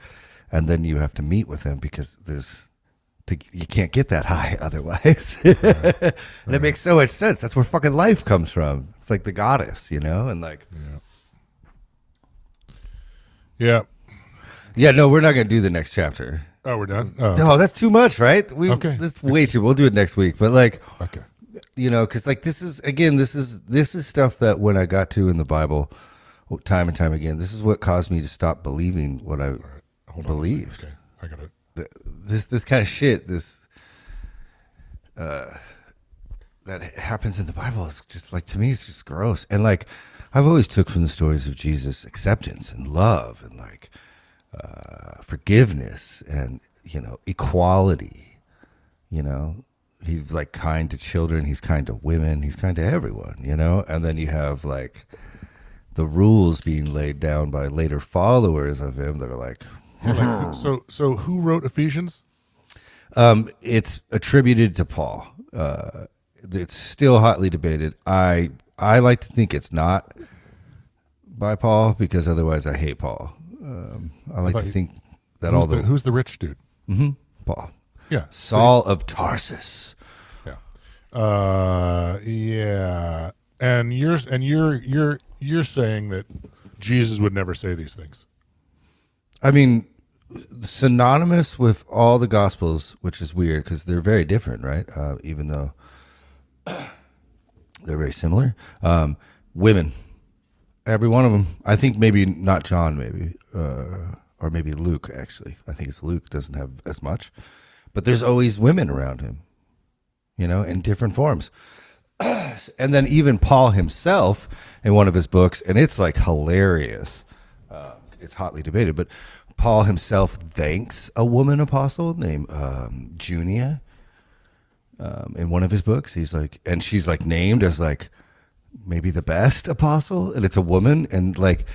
and then you have to meet with him because you can't get that high otherwise. Right. And it makes so much sense. That's where fucking life comes from. It's like the goddess, and
yeah.
Yeah, no, we're not going to do the next chapter.
Oh, we're done? Oh,
no, that's too much, right?
Okay.
That's way too. We'll do it next week. But
okay.
Because this is stuff that when I got to in the Bible time and time again, this is what caused me to stop believing what I believed.
Okay, I got it.
This kind of shit, that happens in the Bible is just to me, it's just gross. And I've always took from the stories of Jesus acceptance and love and forgiveness and equality. He's kind to children, he's kind to women, he's kind to everyone. And then you have the rules being laid down by later followers of him that are
so who wrote Ephesians?
It's attributed to Paul. It's still hotly debated. I like to think it's not by Paul, because otherwise I hate Paul. I like to think that
who's the rich dude?
Mm-hmm, Paul.
Yeah,
Saul of Tarsus.
Yeah, yeah. And you're saying that Jesus would never say these things.
I mean, synonymous with all the Gospels, which is weird because they're very different, right? Even though they're very similar. Women, every one of them. I think maybe not John, maybe, or maybe Luke. Actually, I think it's Luke. Doesn't have as much, but there's always women around him, in different forms. And then even Paul himself in one of his books, and it's hilarious. It's hotly debated, but Paul himself thanks a woman apostle named Junia. in one of his books. He's like, and she's like named as like maybe the best apostle, and it's a woman, and like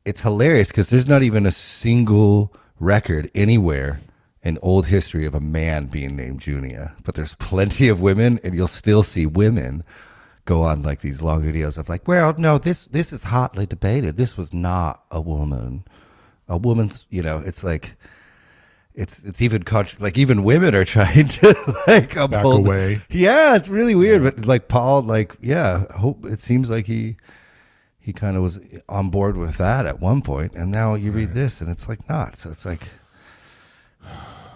it's hilarious because there's not even a single record anywhere in old history of a man being named Junia, but there's plenty of women, and you'll still see women go on like these long videos of like, well, no, this is hotly debated. This was not a woman. A woman's, it's like it's even like even women are trying to like
back away.
Yeah, it's really weird, but like Paul, like it seems like he kind of was on board with that at one point, and now you read this and it's like not. So it's like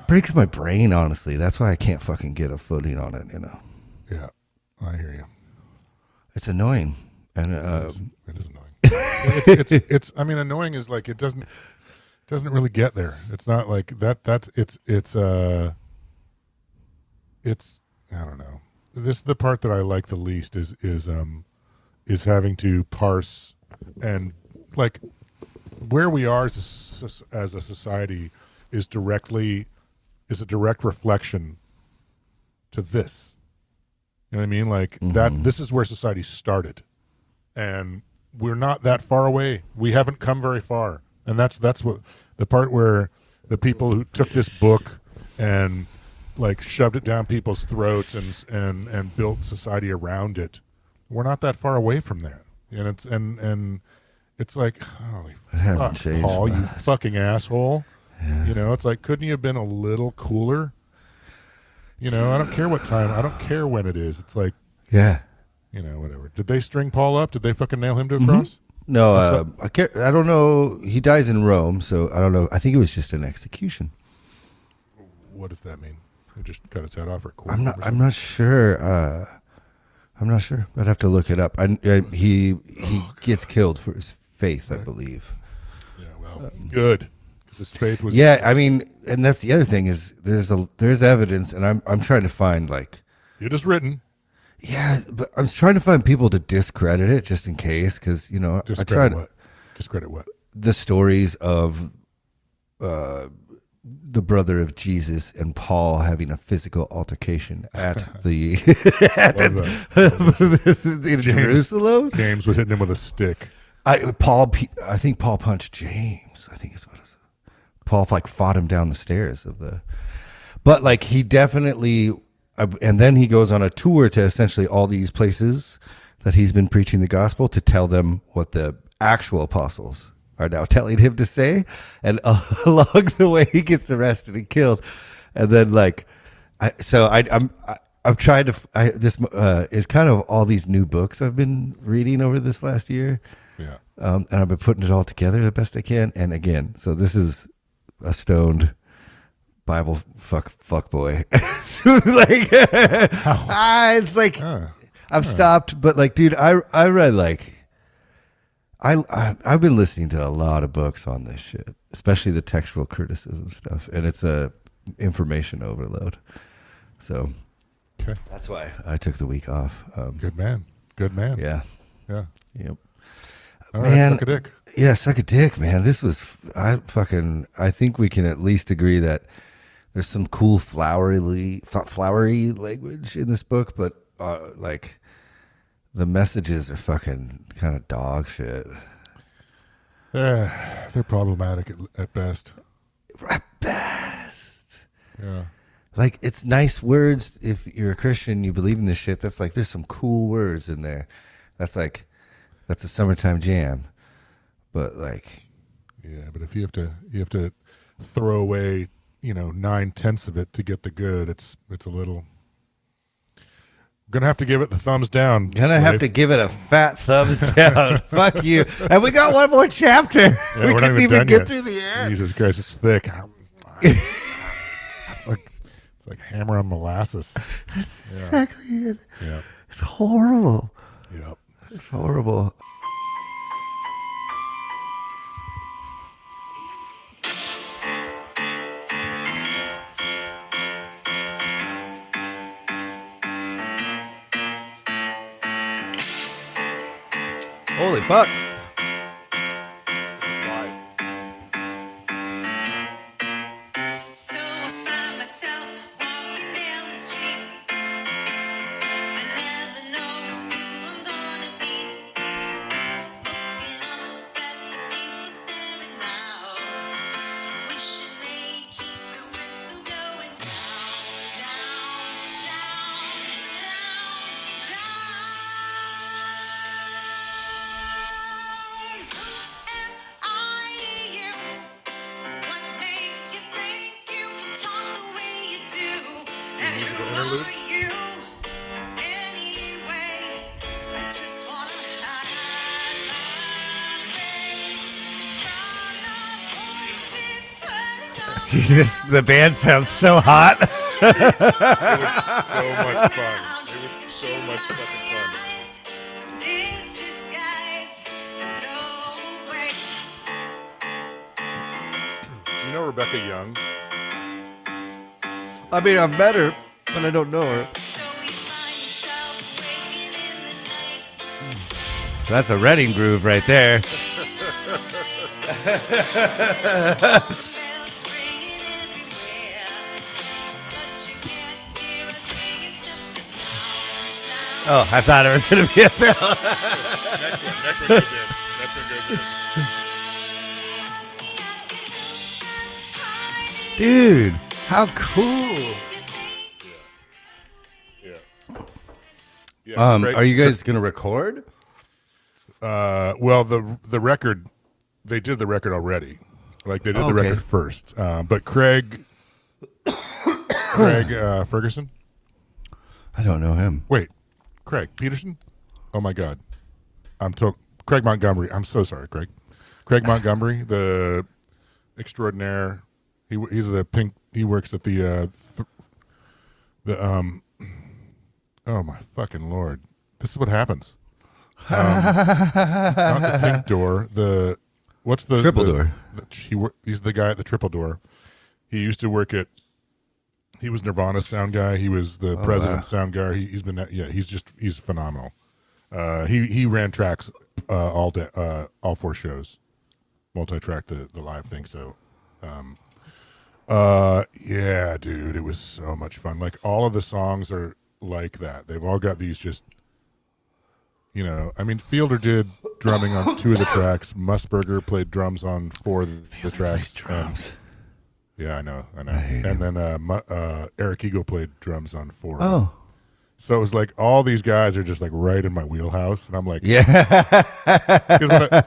breaks my brain, honestly. That's why I can't fucking get a footing on it,
Yeah, I hear you.
It's annoying, and
it is annoying. It's. I mean, annoying is like it doesn't really get there. It's not like that. It's. I don't know. This is the part that I like the least is having to parse and like where we are as a society is a direct reflection to this. You know what I mean? Like that. This is where society started, and we're not that far away. We haven't come very far, and that's what the part where the people who took this book and like shoved it down people's throats and built society around it. We're not that far away from that, and it's like, holy fuck, Paul, you fucking asshole. Yeah. It's like, couldn't you have been a little cooler? I don't care what time. I don't care when it is. It's like, whatever. Did they string Paul up? Did they fucking nail him to a cross?
No, I don't know. He dies in Rome, so I don't know. I think it was just an execution.
What does that mean? They just cut his head off or
I'm not sure. I'm not sure. I'd have to look it up. He gets killed for his faith, I believe.
Yeah, well, good. His faith was.
Yeah, I mean, and that's the other thing is there's evidence, and I'm trying to find like
it is written.
Yeah, but I'm trying to find people to discredit it just in case, because I tried
what? Discredit what?
The stories of the brother of Jesus and Paul having a physical altercation at the in Jerusalem.
James was hitting him with a stick.
I think Paul punched James. I think is what it is. Paul like fought him down the stairs but like he definitely, and then he goes on a tour to essentially all these places that he's been preaching the gospel to tell them what the actual apostles are now telling him to say, and along the way he gets arrested and killed, and then like, I'm trying to. This is kind of all these new books I've been reading over this last year, and I've been putting it all together the best I can, and again, so this is a stoned Bible fuck boy. So like, it's like I've stopped, but like, dude, I read like I've been listening to a lot of books on this shit, especially the textual criticism stuff, and it's a information overload. So that's why I took the week off.
Good man. Yeah.
Yep.
All right, suck a dick.
Yeah, suck a dick, man. This was I think we can at least agree that there's some cool flowery language in this book, but like the messages are fucking kind of dog shit.
They're problematic at best.
At best.
Yeah.
Like, it's nice words if you're a Christian, you believe in this shit. That's like, there's some cool words in there. That's a summertime jam. But like,
yeah, but if you have to throw away, 9/10 of it to get the good, it's a little. Gonna have to give it the thumbs down.
Have to give it a fat thumbs down. Fuck you. And we got one more chapter.
Yeah,
we couldn't even get
yet.
through the end.
Jesus Christ, it's thick. It's like hammer on molasses.
That's exactly it.
Yeah.
It's horrible.
Yep.
It's horrible. Holy fuck.
So I find myself walking down the street,
Jesus, the band sounds so hot.
It was so much fun. It was so much fucking fun. Do you know Rebecca Young?
I mean, I've met her, but I don't know her. That's a Reading groove right there. Oh, I thought it was going to be a Phil.
Next one goes in.
Dude, how cool.
Yeah.
Are you guys going to record?
Well, the record, they did the record already. Like they did the record first. But Craig Ferguson?
I don't know him.
Wait, Craig Peterson? Oh my God. Craig Montgomery. I'm so sorry, Craig. Craig Montgomery, the extraordinaire. He's the pink. He works at the oh my fucking Lord. This is what happens. Not the pink door. What's the
triple door?
He's the guy at the triple door. He used to work at. He was Nirvana's sound guy. He was the president's sound guy. He's phenomenal. He ran tracks all 4 shows, multi-track the live thing. So, yeah, dude, it was so much fun. Like all of the songs are like that. They've all got these just. I mean, Fielder did drumming on 2 of the tracks. Musburger played drums on 4 of the tracks.
Drums.
Yeah, I know. And then Eric Eagle played drums on 4.
Oh.
So it was like all these guys are just like right in my wheelhouse. And I'm like,
yeah.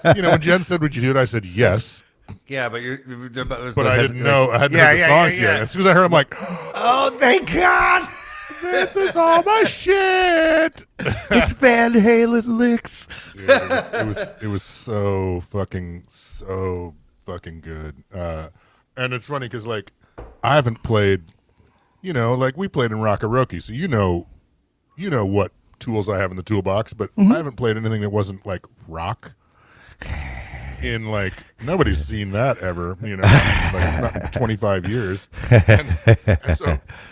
When Jen said, would you do it? I said, yes.
Yeah, but
But I didn't know. I hadn't heard the songs yet. As soon as I heard, I'm like,
oh, thank God.
This is all my shit.
It's Van Halen licks.
Yeah, it was so fucking good. And it's funny because like I haven't played, like we played in Rock-A-Rokie, so you know what tools I have in the toolbox, but I haven't played anything that wasn't like rock. In like nobody's seen that ever, like not in 25 years. And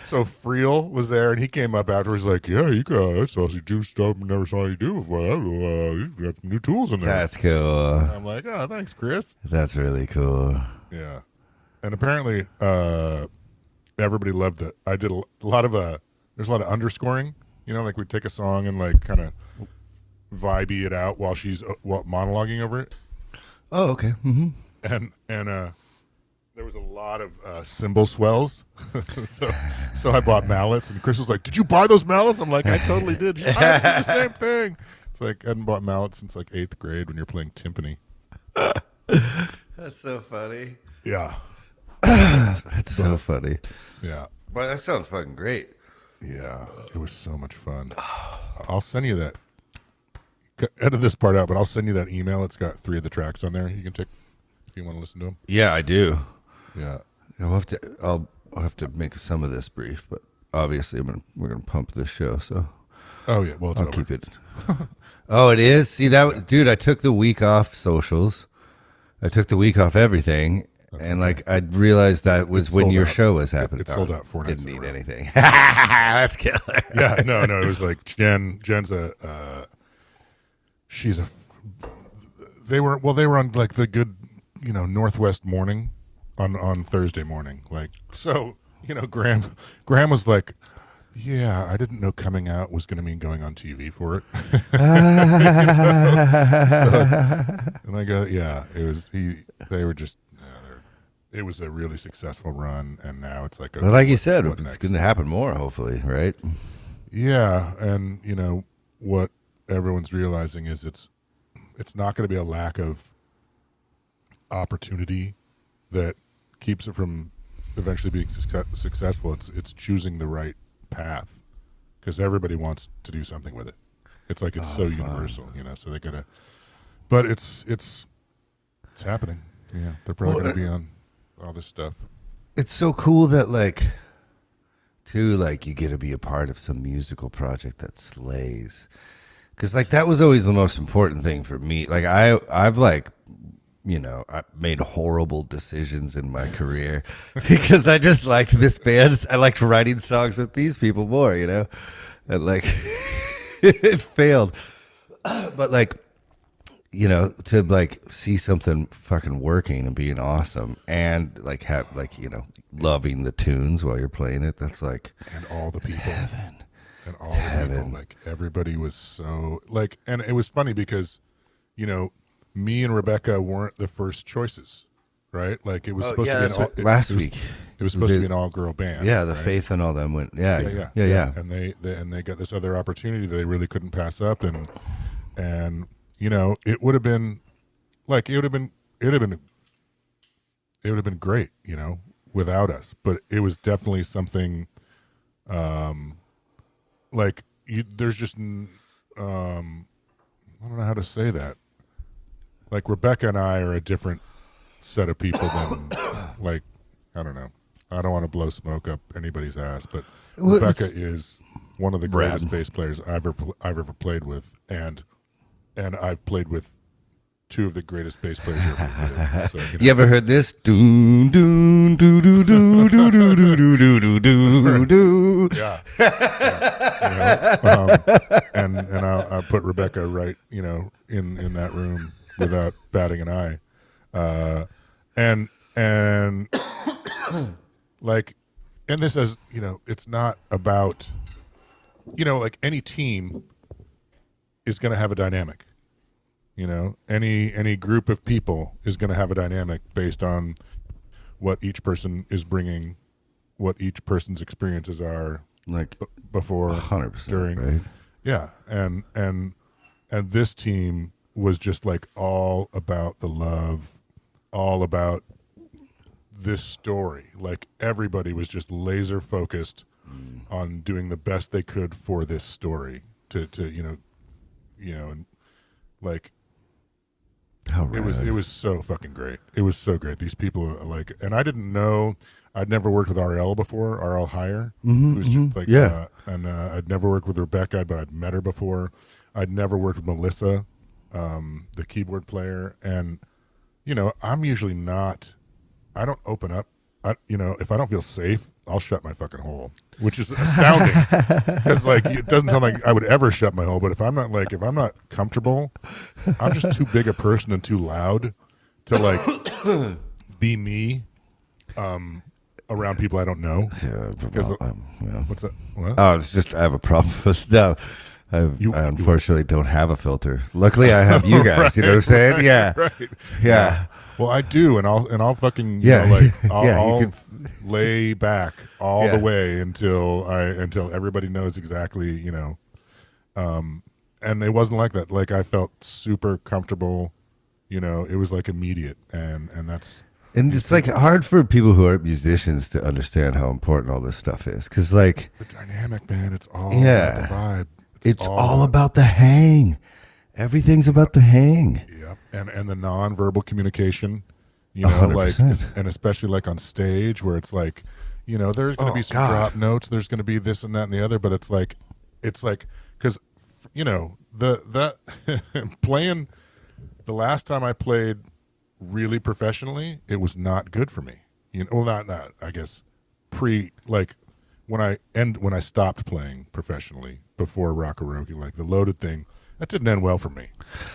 so Friel was there, and he came up afterwards, like, "Yeah, you guys, I do stuff I never saw you do before. You got some new tools in there."
That's cool.
And I'm like, "Oh, thanks, Chris."
That's really cool.
Yeah, and apparently, everybody loved it. I did a lot of there's a lot of underscoring. Like we'd take a song and like kind of vibey it out while she's monologuing over it.
Oh, okay. Mm-hmm.
And there was a lot of cymbal swells. so I bought mallets, and Chris was like, "Did you buy those mallets?" I'm like, "I totally did." She's like, I did the same thing. It's like I hadn't bought mallets since like 8th grade when you're playing timpani.
That's so funny.
Yeah.
That's so funny.
Yeah.
Well, that sounds fucking great.
Yeah. It was so much fun. I'll send you that. Edit this part out, but I'll send you that email. It's got 3 of the tracks on there. You can take if you want to listen to them.
Yeah, I do.
Yeah.
I'll have to make some of this brief, but obviously we're gonna pump this show, so.
Oh yeah, well I'll
keep it. Oh, it is. See that, dude? I took the week off socials. I took the week off everything, and okay. Like I realized that was when your show was happening.
It sold out 4 nights.
Didn't need anything. That's killer.
Yeah, no. It was like Jen's a. They were on like the good, Northwest morning on Thursday morning. Like, so, Graham was like, yeah, I didn't know coming out was going to mean going on TV for it. And I go, yeah, they were just, it was a really successful run. And now it's like, okay,
well, like you said, it's going to happen more, hopefully. Right.
Yeah. And what everyone's realizing is it's not going to be a lack of opportunity that keeps it from eventually being successful. It's choosing the right path, because everybody wants to do something with it. It's like it's so fun. Universal, so they gotta. But it's happening. Yeah, they're probably going to be on all this stuff.
it's so cool that like, too, like you get to be a part of some musical project that slays. Because like that was always the most important thing for me. Like I've like, I made horrible decisions in my career because I just liked this band. I liked writing songs with these people more, and like it failed. But like, to like see something fucking working and being awesome and like have like, loving the tunes while you're playing it. That's like,
and all the people.
Heaven.
And all the people, like everybody was so like, and it was funny because, me and Rebecca weren't the first choices, right? Like it was supposed to be
last week.
It was supposed to be an all-girl band.
Yeah, the
right?
Faith and all them went. Yeah.
And they got this other opportunity that they really couldn't pass up, and it would have been like it would have been great, without us. But it was definitely something. Like there's just I don't know how to say that. Like Rebecca and I are a different set of people than like I don't know. I don't want to blow smoke up anybody's ass, but Rebecca is one of the greatest bass players I've ever played with, and I've played with two of the greatest bass players ever. So,
you ever heard this? Doon doon doo doo doo doo doo doo doo doo doo doo.
Yeah. And I'll put Rebecca right, in that room without batting an eye, and like, and this as it's not about, like any team is going to have a dynamic. Any group of people is going to have a dynamic based on what each person is bringing, what each person's experiences are, like before,
100%,
during,
right?
Yeah, and this team was just like all about the love, all about this story. Like everybody was just laser focused on doing the best they could for this story. To and like. It was so fucking great. It was so great. These people are like, and I didn't know, I'd never worked with RL before, RL Hire. Just like, I'd never worked with Rebecca, but I'd met her before. I'd never worked with Melissa, the keyboard player. And, I'm usually not, I don't open up. If I don't feel safe, I'll shut my fucking hole, which is astounding because like it doesn't sound like I would ever shut my hole. But if I'm not comfortable, I'm just too big a person and too loud to like be me around people I don't know.
Yeah,
what's that? What?
Oh, it's just I have a problem with no. I unfortunately don't have a filter. Luckily, I have you guys.
Right,
you know what I'm saying?
Right,
yeah.
Right.
Yeah.
Well, I do, and I'll fucking I'll lay back all the way until everybody knows exactly, and it wasn't like that. Like I felt super comfortable, it was like immediate, and that's.
And it's like hard for people who aren't musicians to understand how important all this stuff is, because like
the dynamic, man, it's all about the vibe.
It's all about the hang. Everything's about the hang.
Yeah, and the nonverbal communication,
100%.
and especially like on stage where it's like, there's going to be some drop notes, there's going to be this and that and the other, but it's like, because, that playing the last time I played really professionally, it was not good for me. Not I guess when I stopped playing professionally before Rockaroke, like the loaded thing, that didn't end well for me.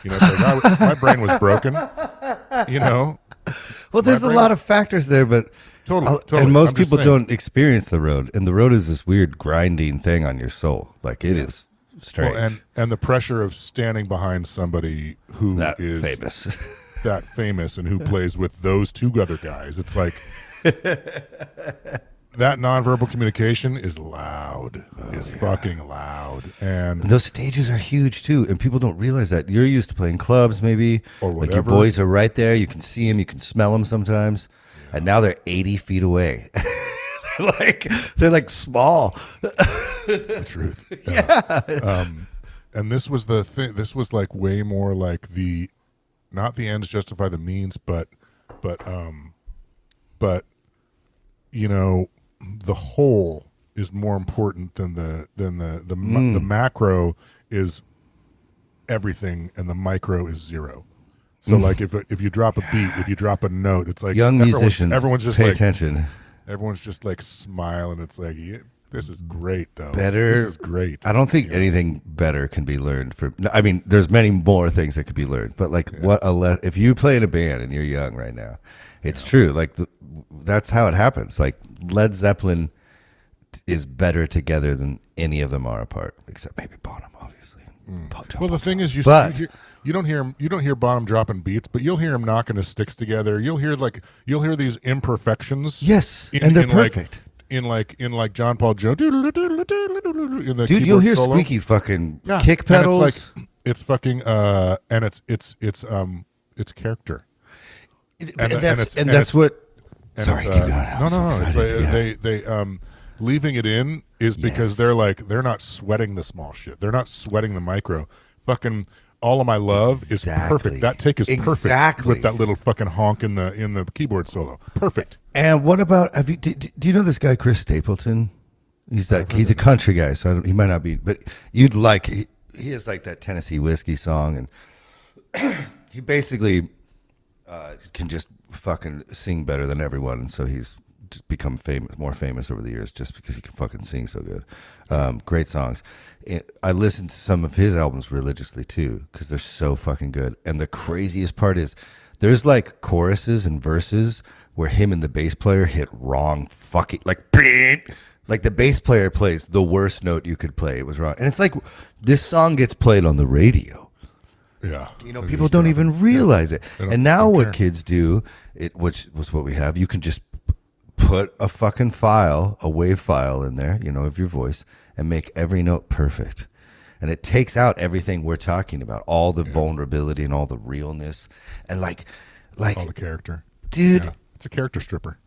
It's like my brain was broken.
Well, there's a lot of factors there, but
totally.
And most people don't experience the road, and the road is this weird grinding thing on your soul. Like it is strange.
Well, and the pressure of standing behind somebody who is
famous.
That famous and who plays with those two other guys. It's like that nonverbal communication is loud. Fucking loud. And
those stages are huge too, and people don't realize that. You're used to playing clubs maybe,
or whatever.
Like your boys are right there. You can see them, you can smell them sometimes, and now they're 80 feet away. they're like small.
That's the truth. Yeah. And this was the thing. This was like way more like not the ends justify the means, but you know, the whole is more important than the macro is everything and the micro is zero. So like if you drop a beat, if you drop a note, it's like
young musicians,
everyone's just
pay
like,
attention.
Everyone's just like smiling. It's like, yeah, this is great though.
Better.
This is great.
I don't think anything better can be learned from. I mean, there's many more things that could be learned, but like if you play in a band and you're young right now, it's true. Like that's how it happens. Like Led Zeppelin is better together than any of them are apart, except maybe Bonham, obviously.
Well, the thing is, you don't hear Bonham dropping beats, but you'll hear him knocking his sticks together. You'll hear these imperfections.
Yes, and they're perfect.
In John Paul Jones. Dude,
you'll hear
solo.
squeaky fucking kick pedals.
It's fucking and it's character.
That's what. Sorry, keep going.
No. It's like they leaving it in is because they're not sweating the small shit. They're not sweating the micro. Fucking All of My Love is perfect. That take is perfect with that little fucking honk in the keyboard solo. Perfect.
And what about do you know this guy Chris Stapleton? He's a country guy, so he might not be, but you'd like he has like that Tennessee whiskey song, and he basically can just fucking sing better than everyone, and so he's just become more famous over the years just because he can fucking sing so good. Great songs. I listened to some of his albums religiously too because they're so fucking good. And the craziest part is there's like choruses and verses where him and the bass player hit wrong fucking like the bass player plays the worst note you could play. It was wrong. And it's like this song gets played on the radio.
Yeah.
People don't even realize it. And now what kids do, which was what we have, you can just put a fucking file, a wave file in there, of your voice and make every note perfect. And it takes out everything we're talking about, all the vulnerability and all the realness and like
all the character.
Dude.
Yeah. It's a character stripper.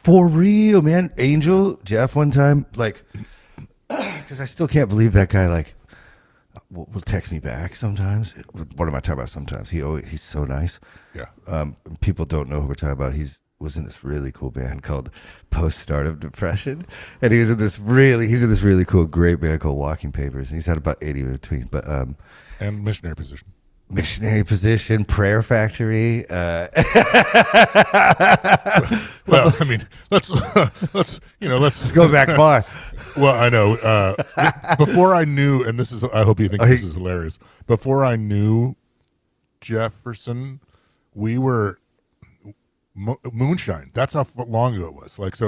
For real, man. Angel, Jeff one time, because I still can't believe that guy, will text me back sometimes. What am I talking about sometimes? He's so nice.
Yeah.
People don't know who we're talking about. He's was in this really cool band called Post-Stardom Depression, and he's in this really cool great band called Walking Papers, and he's had about 80 in between. But
and Missionary Position,
Prayer Factory.
Well, I mean, let's
go back far.
Well, I know. Before I knew, and this is, I hope you think this is hilarious. Before I knew Jefferson, we were Moonshine. That's how long ago it was. He was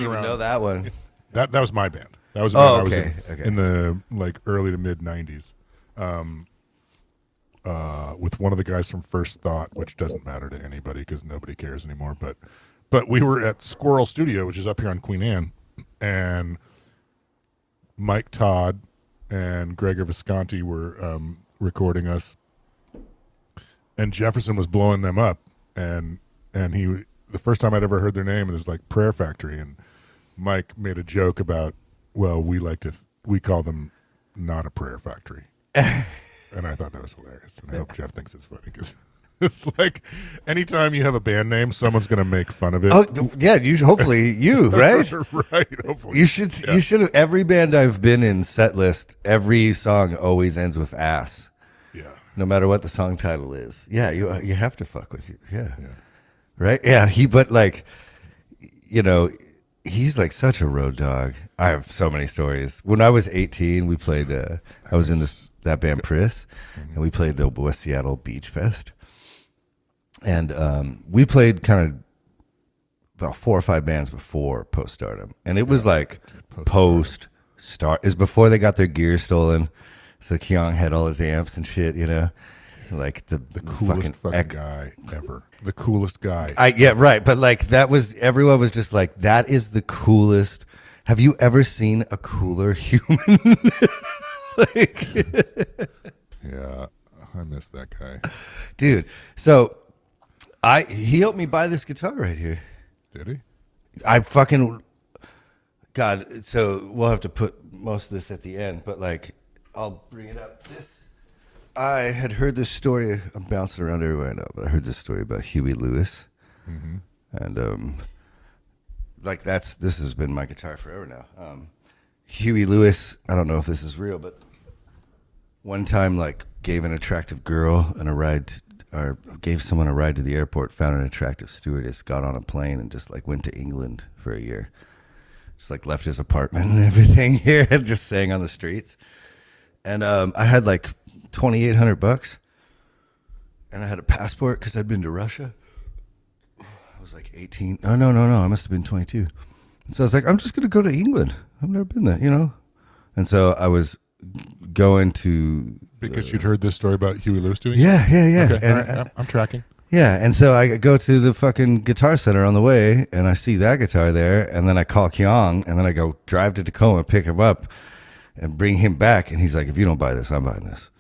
around.
Know that one.
That was my band. That was a band I was
in
the early to mid '90s. With one of the guys from First Thought, which doesn't matter to anybody because nobody cares anymore. But we were at Squirrel Studio, which is up here on Queen Anne, and Mike Todd and Gregor Visconti were recording us, and Jefferson was blowing them up, and the first time I'd ever heard their name, it was like Prayer Factory, and Mike made a joke about, well, we call them Not a Prayer Factory. And I thought that was hilarious. And I hope Jeff thinks it's funny because it's like anytime you have a band name, someone's going to make fun of it.
Oh, yeah. Hopefully you, right?
Right. Hopefully.
You should have. Every band I've been in set list, every song always ends with ass.
Yeah.
No matter what the song title is. Yeah. You have to fuck with you. Yeah. Right. Yeah. He's like such a road dog. I have so many stories. When I was 18, we played, I was in that band Priss, and we played the West Seattle Beach Fest. And we played kind of about 4 or 5 bands before Post-Stardom. And it was like post-start. Is before they got their gear stolen. So Keong had all his amps and shit, like the
coolest fucking guy ever. The coolest guy.
Right. But everyone was just like, that is the coolest. Have you ever seen a cooler human?
Yeah, I miss that guy.
Dude, so he helped me buy this guitar right here.
Did he?
God, so we'll have to put most of this at the end, but I'll bring it up. I had heard this story. I'm bouncing around everywhere I know, but I heard this story about Huey Lewis.
Mm-hmm.
And like this has been my guitar forever now. Huey Lewis, I don't know if this is real, but one time like gave an attractive girl a ride or gave someone a ride to the airport, found an attractive stewardess, got on a plane and just like went to England for a year. Just like left his apartment and everything here and just sang on the streets. And I had like $2,800 and I had a passport because I'd been to Russia. I was like 18. Oh, no. I must have been 22. So I was like, I'm just going to go to England. I've never been there, you know? And so I was going to...
Because you'd heard this story about Huey Lewis doing it?
Yeah.
Okay,
And,
all right, I'm tracking.
Yeah, and so I go to the fucking Guitar Center on the way, and I see that guitar there, and then I call Kyung, and then I go drive to Tacoma, pick him up, and bring him back, and he's like, if you don't buy this, I'm buying this.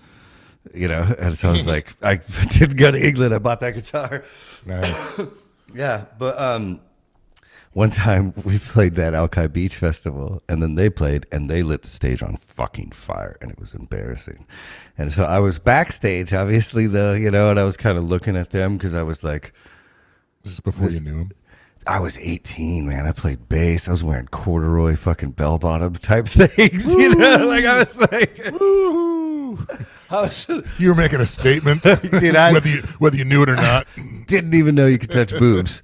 You know? And so I was like, I didn't go to England, I bought that guitar.
Nice.
Yeah, but one time we played that Alki Beach Festival, and then they played, and they lit the stage on fucking fire, and it was embarrassing. And so I was backstage, obviously, though, you know, and I was kind of looking at them because I was like...
This is before you knew him?
I was 18, man. I played bass. I was wearing corduroy fucking bell-bottom type things, you know? Like, I was like...
You were making a statement,
Dude,
whether you knew it or not.
Didn't even know you could touch boobs.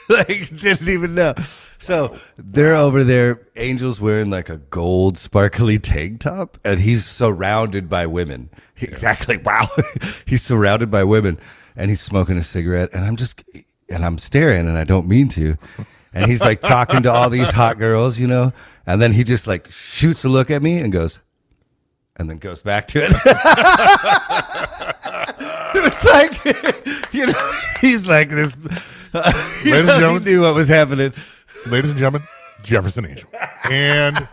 Like, didn't even know. So they're over there, Angel's wearing like a gold sparkly tank top, and he's surrounded by women. Exactly. Wow. He's surrounded by women, and he's smoking a cigarette, and I'm staring, and I don't mean to. And he's like talking to all these hot girls, you know, and then he just like shoots a look at me and goes, and then goes back to it. It was like, you know, he's like this.
Ladies and gentlemen,
he knew what was happening.
Ladies and gentlemen, Jefferson Angel. And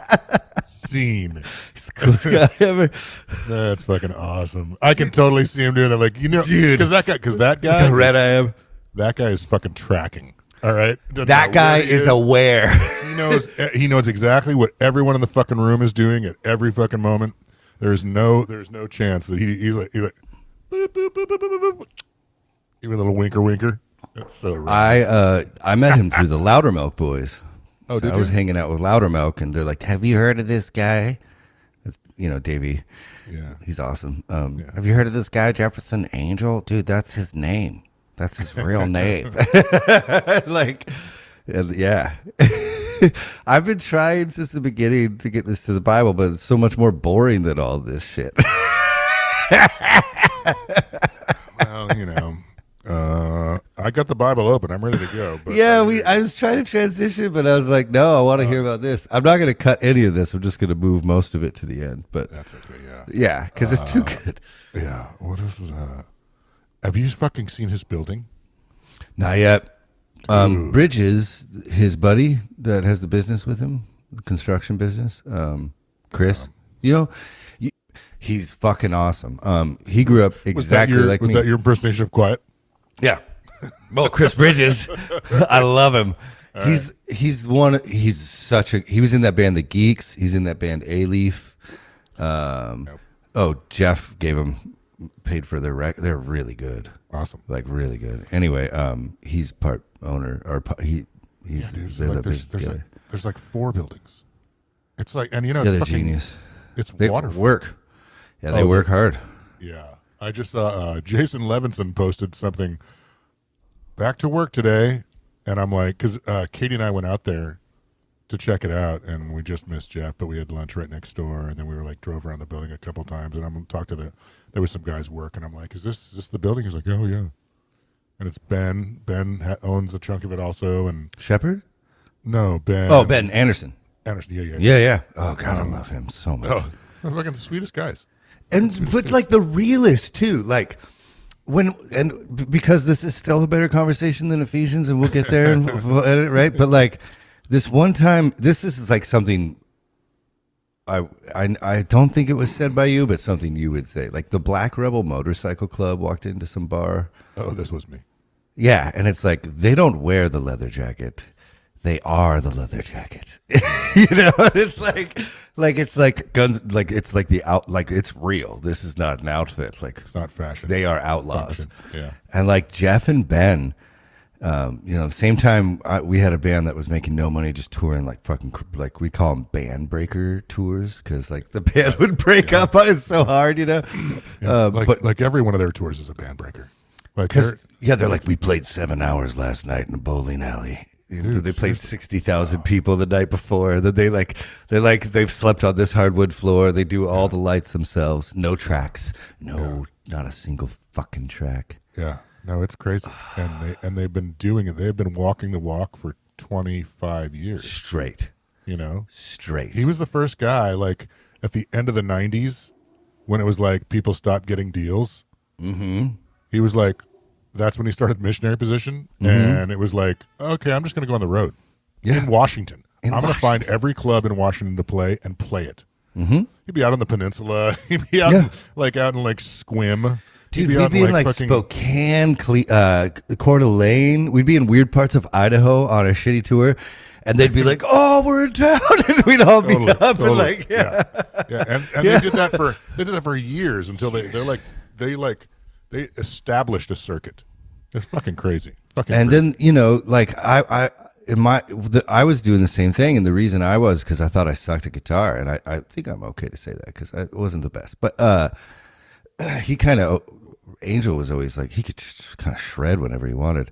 scene.
He's the coolest guy ever.
That's fucking awesome. I can totally see him doing that. Like, you know,
dude,
because that guy,
how red I am.
That guy is fucking tracking. All right,
that guy is aware.
He knows exactly what everyone in the fucking room is doing at every fucking moment. There's no chance that he's like boop, boop, boop, boop, boop, boop. Even a little winker. That's so rad.
I met him through the Loudermilk boys.
Oh,
so I was hanging out with Loudermilk, and they're like, "Have you heard of this guy?" It's, you know, Davey.
Yeah,
he's awesome. Have you heard of this guy, Jefferson Angel? Dude, that's his name. That's his real name. Like, yeah. I've been trying since the beginning to get this to the Bible, but it's so much more boring than all this shit.
Well, you know, I got the Bible open. I'm ready to go. But
yeah, I was trying to transition, but I was like, no, I want to hear about this. I'm not going to cut any of this. I'm just going to move most of it to the end. But
that's okay. Yeah.
Yeah, because it's too good.
Yeah. What is have you fucking seen his building?
Not yet. Bridges, his buddy that has the business with him, the construction business, Chris, you know, he's fucking awesome. He grew up exactly like me.
Was that your impersonation of Quiet?
Yeah. Well, Chris Bridges, I love him. He was in that band, The Geeks. He's in that band, Leif. Oh, Jeff paid for their record. They're really good.
Awesome.
Like really good. Anyway, he's part owner or he's
there's like 4 buildings. It's like, and you know,
they're
it's fucking
genius.
They
work. Yeah, they work hard.
Yeah. I just saw Jason Levinson posted something, back to work today, and I'm like, because Katie and I went out there to check it out, and we just missed Jeff, but we had lunch right next door, and then we were like drove around the building a couple times, and I'm talking to there was some guys working. I'm like, is this the building? He's like, oh yeah, and it's Ben. Ben owns a chunk of it also, and
Shepherd.
No, Ben.
Oh, Ben Anderson.
Yeah.
Oh God, I love him so much.
Oh, they're fucking the sweetest guys.
But like the realist too, like because this is still a better conversation than Ephesians, and we'll get there and we'll edit it, right? But like this one time, this is like something I don't think it was said by you, but something you would say. Like the Black Rebel Motorcycle Club walked into some bar.
Oh, this was me.
Yeah, and it's like they don't wear the leather jacket. They are the leather jacket. You know, it's like guns, like it's like it's real. This is not an outfit. Like
it's not fashion.
They are outlaws.
Yeah.
And like Jeff and Ben, The same time we had a band that was making no money, just touring like fucking, like we call them band breaker tours, because like the band would break up on it so hard,
Yeah, like every one of their tours is a band breaker. Like
they're like, we played 7 hours last night in a bowling alley. Dude, they played 60,000 people the night before. That they've slept on this hardwood floor. They do all the lights themselves. No tracks. Not a single fucking track.
Yeah. No, it's crazy. And they've been doing it. They've been walking the walk for 25 years.
Straight. Straight.
He was the first guy, like, at the end of the 90s, when it was like people stopped getting deals.
Mm-hmm.
He was like, that's when he started missionary position. Mm-hmm. And it was like, okay, I'm just going to go on the road. In Washington. I'm going to find every club in Washington to play and play it.
Mm-hmm.
He'd be out on the peninsula. He'd be out out in like Squim.
Dude, we'd be in like Spokane, Coeur d'Alene. We'd be in weird parts of Idaho on a shitty tour, and they'd be like, "Oh, we're in town," and we'd all be up and like,
yeah. And they did that for years until they established a circuit. It's fucking crazy.
Then like I was doing the same thing, and the reason I was because I thought I sucked at guitar, and I think I'm okay to say that because I wasn't the best, but he kind of. Angel was always like, he could just kind of shred whenever he wanted.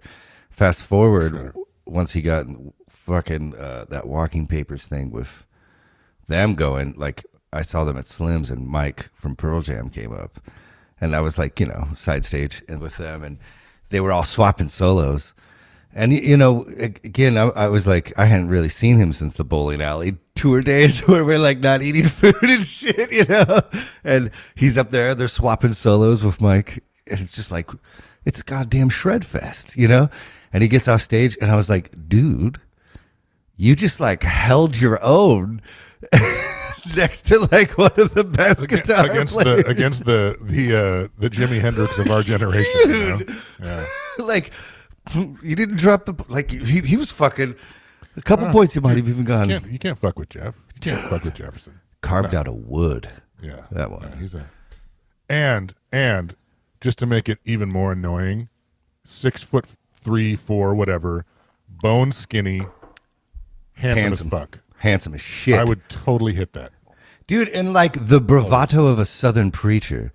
Fast forward, once he got fucking that Walking Papers thing with them going, like I saw them at Slim's and Mike from Pearl Jam came up, and I was like, side stage and with them, and they were all swapping solos. And again, I was like, I hadn't really seen him since the bowling alley tour days where we're like not eating food and shit, and he's up there, they're swapping solos with Mike. And it's just like, it's a goddamn shred fest, And he gets off stage, and I was like, dude, you just like held your own next to like one of the best guitar
against
players.
Against the Jimi Hendrix of our generation.
Dude.
Yeah.
Like, you didn't drop he was fucking, a couple points he might have even gone.
You can't fuck with Jeff. You can't fuck with Jefferson.
Carved out of wood.
Yeah.
That one.
Yeah, he's and just to make it even more annoying, 6'3", 4", whatever, bone skinny, handsome as fuck.
Handsome as shit.
I would totally hit that.
Dude, and like the bravado of a Southern preacher.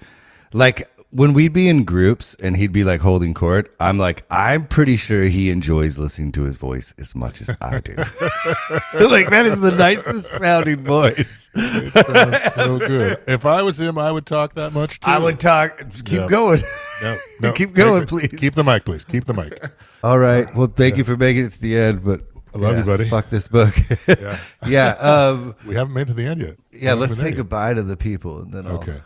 Like when we'd be in groups and he'd be like holding court, I'm like, I'm pretty sure he enjoys listening to his voice as much as I do. Like that is the nicest sounding voice.
It sounds so good. If I was him, I would talk that much too.
I would talk. Keep going.
No,
keep going, please.
Keep the mic, please. Keep the mic.
All right. Well, thank you for making it to the end, but
I love you, buddy.
Fuck this book.
Yeah. We haven't made it to the end yet.
Yeah, let's say goodbye to the people. And then
okay.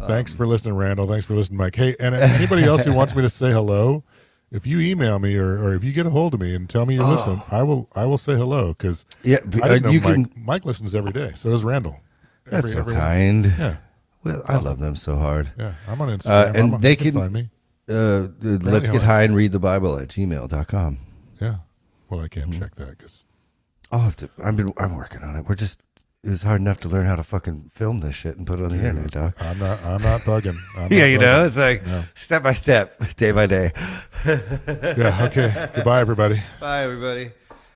Thanks for listening, Randall. Thanks for listening, Mike. Hey, and anybody else who wants me to say hello, if you email me or if you get a hold of me and tell me you're listening, I will say hello because I didn't know Mike listens every day. So does Randall.
That's so kind.
Yeah.
Well, I love them so hard.
Yeah, I'm on Instagram.
And they can
find me.
Let's get high and read the Bible at gmail.com.
Yeah. Well, I can't check that because
I'm working on it. It was hard enough to learn how to fucking film this shit and put it on the internet, dog.
I'm not bugging.
It's like step by step, day by day.
Yeah. Okay. Goodbye, everybody.
Bye, everybody.